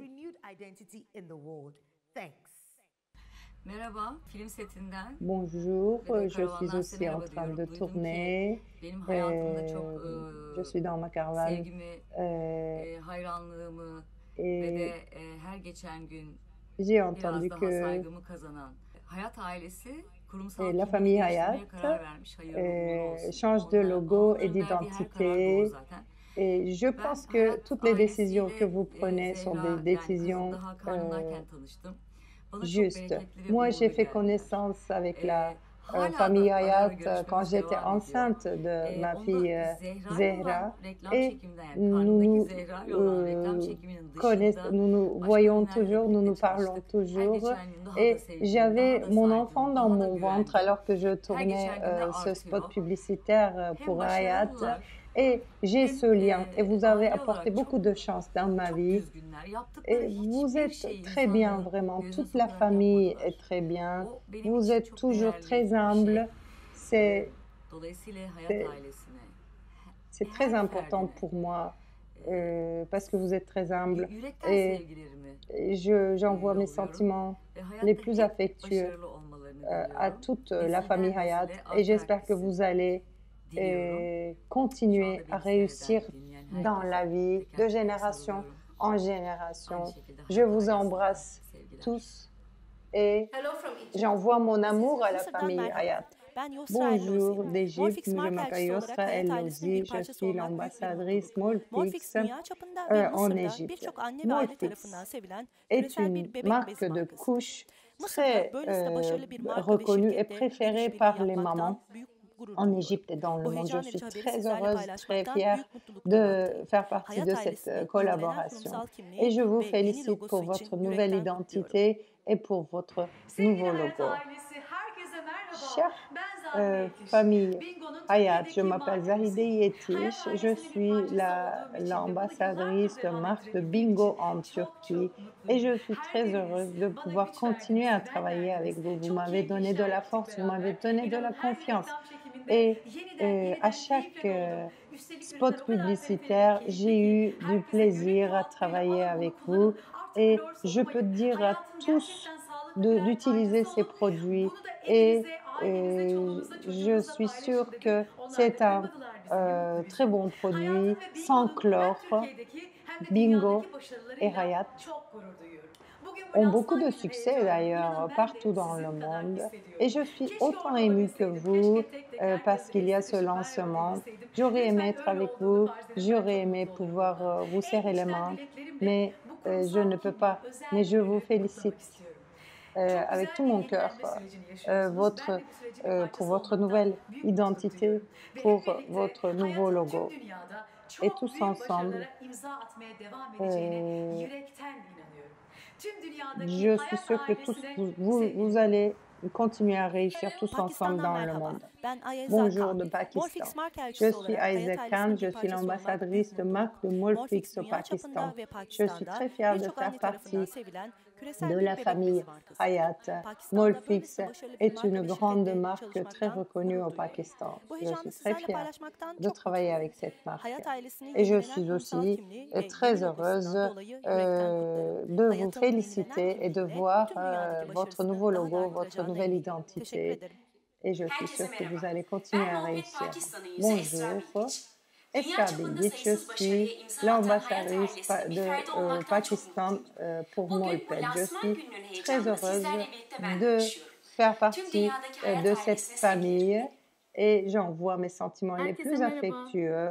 Merhaba, film setinden. Bonjour, je suis aussi en train de tourner. Benim hayatımda çok Je suis dans ma caravane. sevgimi, hayranlığımı ve Et de her geçen gün j'ai biraz entendu daha que saygımı kazanan Hayat ailesi kurumsal la kimliğini famille değiştirmeye Hayat karar vermiş. Hayırlı uğurlu olsun. change de logo et Onların verdiği her karar doğru d'identité. zaten. Et je pense que toutes les décisions que vous prenez sont des décisions daha karnındayken tanıştım. Bana çok justes. bereketli ve Moi, uğurlu j'ai fait geldi. connaissance avec la Hala famille da ara ara Hayat görüşmemiz quand j'étais devam ediyor. enceinte de ma Onda fille Zehra. reklam Et çekiminden nous karnındaki nous Zehra'yla olan reklam çekiminin dışında nous nous başka voyons günlerde toujours, nous nous birlikte parlons çalıştık. Her toujours. geçen gün daha da Et sevdiğim, j'avais daha da mon saydığım, enfant dans daha da mon ventre güvendiğim. alors que je Her tournais geçen gün de ce spot artıyor. publicitaire Hem pour Hayat. başarılılar, Et j'ai ce lien. Et vous avez aile apporté olarak beaucoup de chance dans ma çok vie. düzgünler. Yaptıkları Et vous hiçbir êtes şey très bien, insanların vraiment. gözüne Toute la sokarak famille yapmadılar. est très bien. O benim Vous için êtes çok toujours değerli très bir şey. humble. C'est Dolayısıyla Hayat c'est- ailesine c'est très important pour moi parce que vous êtes très humble. Yürekten Et sevgilerimi j'envoie mes sentiments les hayatta plus hep affectueux başarılı olmalarını à diliyorum. toute la famille Hayat. Nesilden Et nesile j'espère que vous allez diliyorum. Şu continuer anda à beni réussir seyreden, dinleyen dans herkese la vie de teker teker génération sarılıyorum. en génération. Aynı şekilde Je Hayat vous ailesine embrasse sevgiler. tous et j'envoie mon amour à la Mısır'dan famille merhaba. Hayat. Ben Yosra Bonjour Ellozi. d'Égypte, Morfix je marka m'appelle elçisi Yosra olarak Hayat ailesinin Ellozi, bir je parçası suis olmak büyük bir l'ambassadrice mutluluk. Morfix Molfix dünya çapında ve en Mısır'da Égypte. birçok anne ve aile Molfix tarafından sevilen est küresel bir une bebek marque bezi de markası. couche Mısır'da très böylesine başarılı bir marka ve reconnue et şirketle préférée işbirliği par les mamans yapmaktan büyük gurur en duyuyorum. Égypte et dans le Bu monde. Je heyecan suis verici haberi très sizlerle heureuse, très paylaşmaktan fière büyük mutluluk de duymaktayım. faire partie Hayat de cette ailesinin yenilenen collaboration. kurumsal Et kimliği je vous ve yeni félicite logosu pour için votre nouvelle yürekten kutluyorum. identité et pour votre nouveau logo. Chère famille Hayat, je m'appelle Zahide Yetiş, je suis l'ambassadrice de marque de Bingo en Turquie et je suis très heureuse de pouvoir continuer à travailler avec vous. Vous m'avez donné de la force, vous m'avez donné de la confiance et à chaque spot publicitaire, j'ai eu du plaisir à travailler avec vous et je peux dire à tous d'utiliser ces produits et je suis sûre que c'est un très bon produit, sans chlore. Bingo et Hayat ont beaucoup de succès d'ailleurs partout dans le monde et je suis autant émue que vous parce qu'il y a ce lancement. J'aurais aimé être avec vous, j'aurais aimé pouvoir vous serrer les mains, mais je ne peux pas. Mais je vous félicite avec tout mon cœur pour votre nouvelle identité, pour votre nouveau logo. Et tous ensemble, je suis sûre que tous vous allez continuer à réussir tous ensemble dans le monde. Bonjour de Pakistan. Je suis Aiza Khan, je suis l'ambassadrice de marque de Molfix au Pakistan. Je suis très fière de faire partie de la famille Hayat. Molfix est une grande marque très reconnue au Pakistan. Je suis très fière de travailler avec cette marque. Et je suis aussi très heureuse de vous féliciter et de voir votre nouveau logo, votre nouvelle identité. Et je suis sûre que vous allez continuer à réussir. Bonjour. Eska Bilgiç, je suis l'ambassadrice de Pakistan pour Molped. Je suis très heureuse de faire partie de cette famille et j'envoie mes sentiments les plus affectueux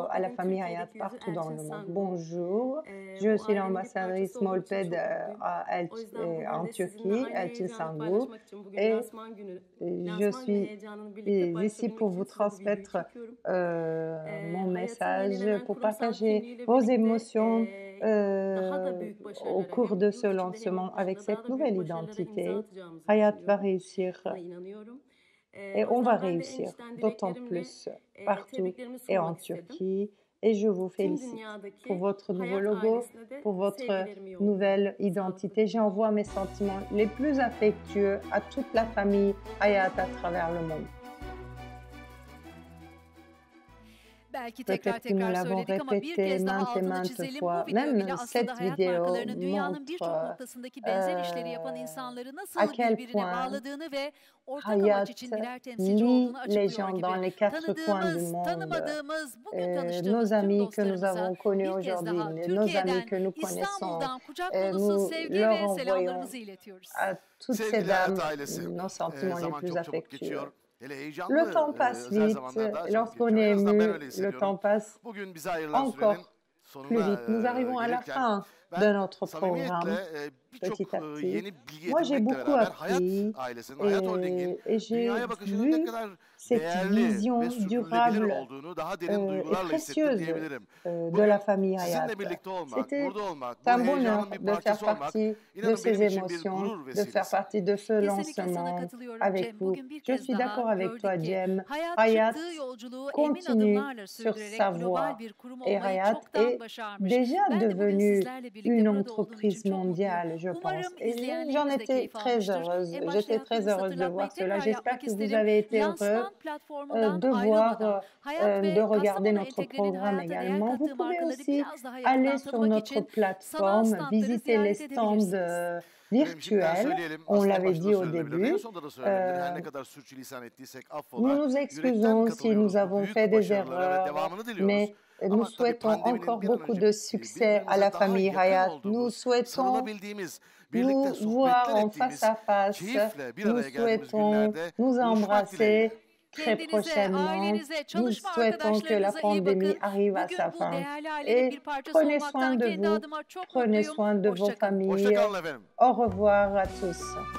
à la famille Hayat partout dans le monde. Bonjour, je suis l'ambassadrice Molped en Turquie, Elçin Sangu, et je suis ici pour vous transmettre mon message, pour partager vos émotions au cours de ce lancement avec cette nouvelle identité. Hayat va réussir. Et on va réussir d'autant plus partout et en Turquie. Et je vous félicite pour votre nouveau logo, pour votre nouvelle identité. J'envoie mes sentiments les plus affectueux à toute la famille Hayat à travers le monde. Peut-être que nous l'avons répété maintes et maintes fois. Même cette vidéo montre à quel point Hayat lie les gens dans les quatre coins du monde. Nos amis que nous avons connus aujourd'hui, nos amis que nous connaissons, nous leur envoyons à toutes ces dames nos sentiments les plus affectueux. Le temps passe vite, lorsqu'on est ému, le temps passe encore plus vite. Nous arrivons à la fin de notre programme, petit à petit. Moi, j'ai beaucoup appris et j'ai vu cette vision durable et précieuse de la famille Hayat. C'était un bonheur de faire partie de ces émotions, de faire partie de ce lancement avec vous. Je suis d'accord avec toi, Jem. Hayat continue sur sa voie et Hayat est déjà devenu birlikte une burada olduğum entreprise için çok mutluyum. mondiale, je pense. Umarım Et izleyenlerimiz j'en de étais keyif très almıştır. heureuse. En başta J'étais très yaptığımız heureuse de voir hatırlatmayı cela. tekrar J'espère yapmak que vous isterim. avez été heureux Lansman platformundan de ayrılmadan voir hayat ve de regarder Kastamonu notre Entegre'nin programme hayata değer également. Vous kattığı pouvez markaları aussi biraz daha aller yakından sur tanımak notre için sanal plateforme, standları visiter les ziyaret stands edebilirsiniz. Efendim, şimdiden virtuels. söyleyelim. On Aslında l'avait başta dit da au söylenebilir. En début. sonunda da söylenebilir. Her ne Euh, kadar sürçülisan ettiysek Nous affola. nous Yürekten excusons si nous katılıyoruz bu avons büyük fait des başarılara ve erreurs, devamını diliyoruz. mais nous Ama tabii souhaitons pandeminin encore bir an beaucoup önce de succès à la birbirimize daha famille yakın Hayat. Nous olduğumuz, souhaitons sarılabildiğimiz, birlikte nous voir sohbetler en face ettiğimiz, à face. keyifle bir Nous araya geldiğimiz souhaitons günlerde nous buluşmak dileğiyle. embrasser très Kendinize, prochainement. ailenize, Nous çalışma souhaitons que la arkadaşlarınıza iyi pandémie bakın. arrive à Bugün sa bu fin. değerli ailenin Et bir parçası prenez soin olmaktan de kendi vous, adıma çok prenez mutluyum. soin de vos Hoşça kalın. familles. Hoşça kalın efendim. Au revoir à tous.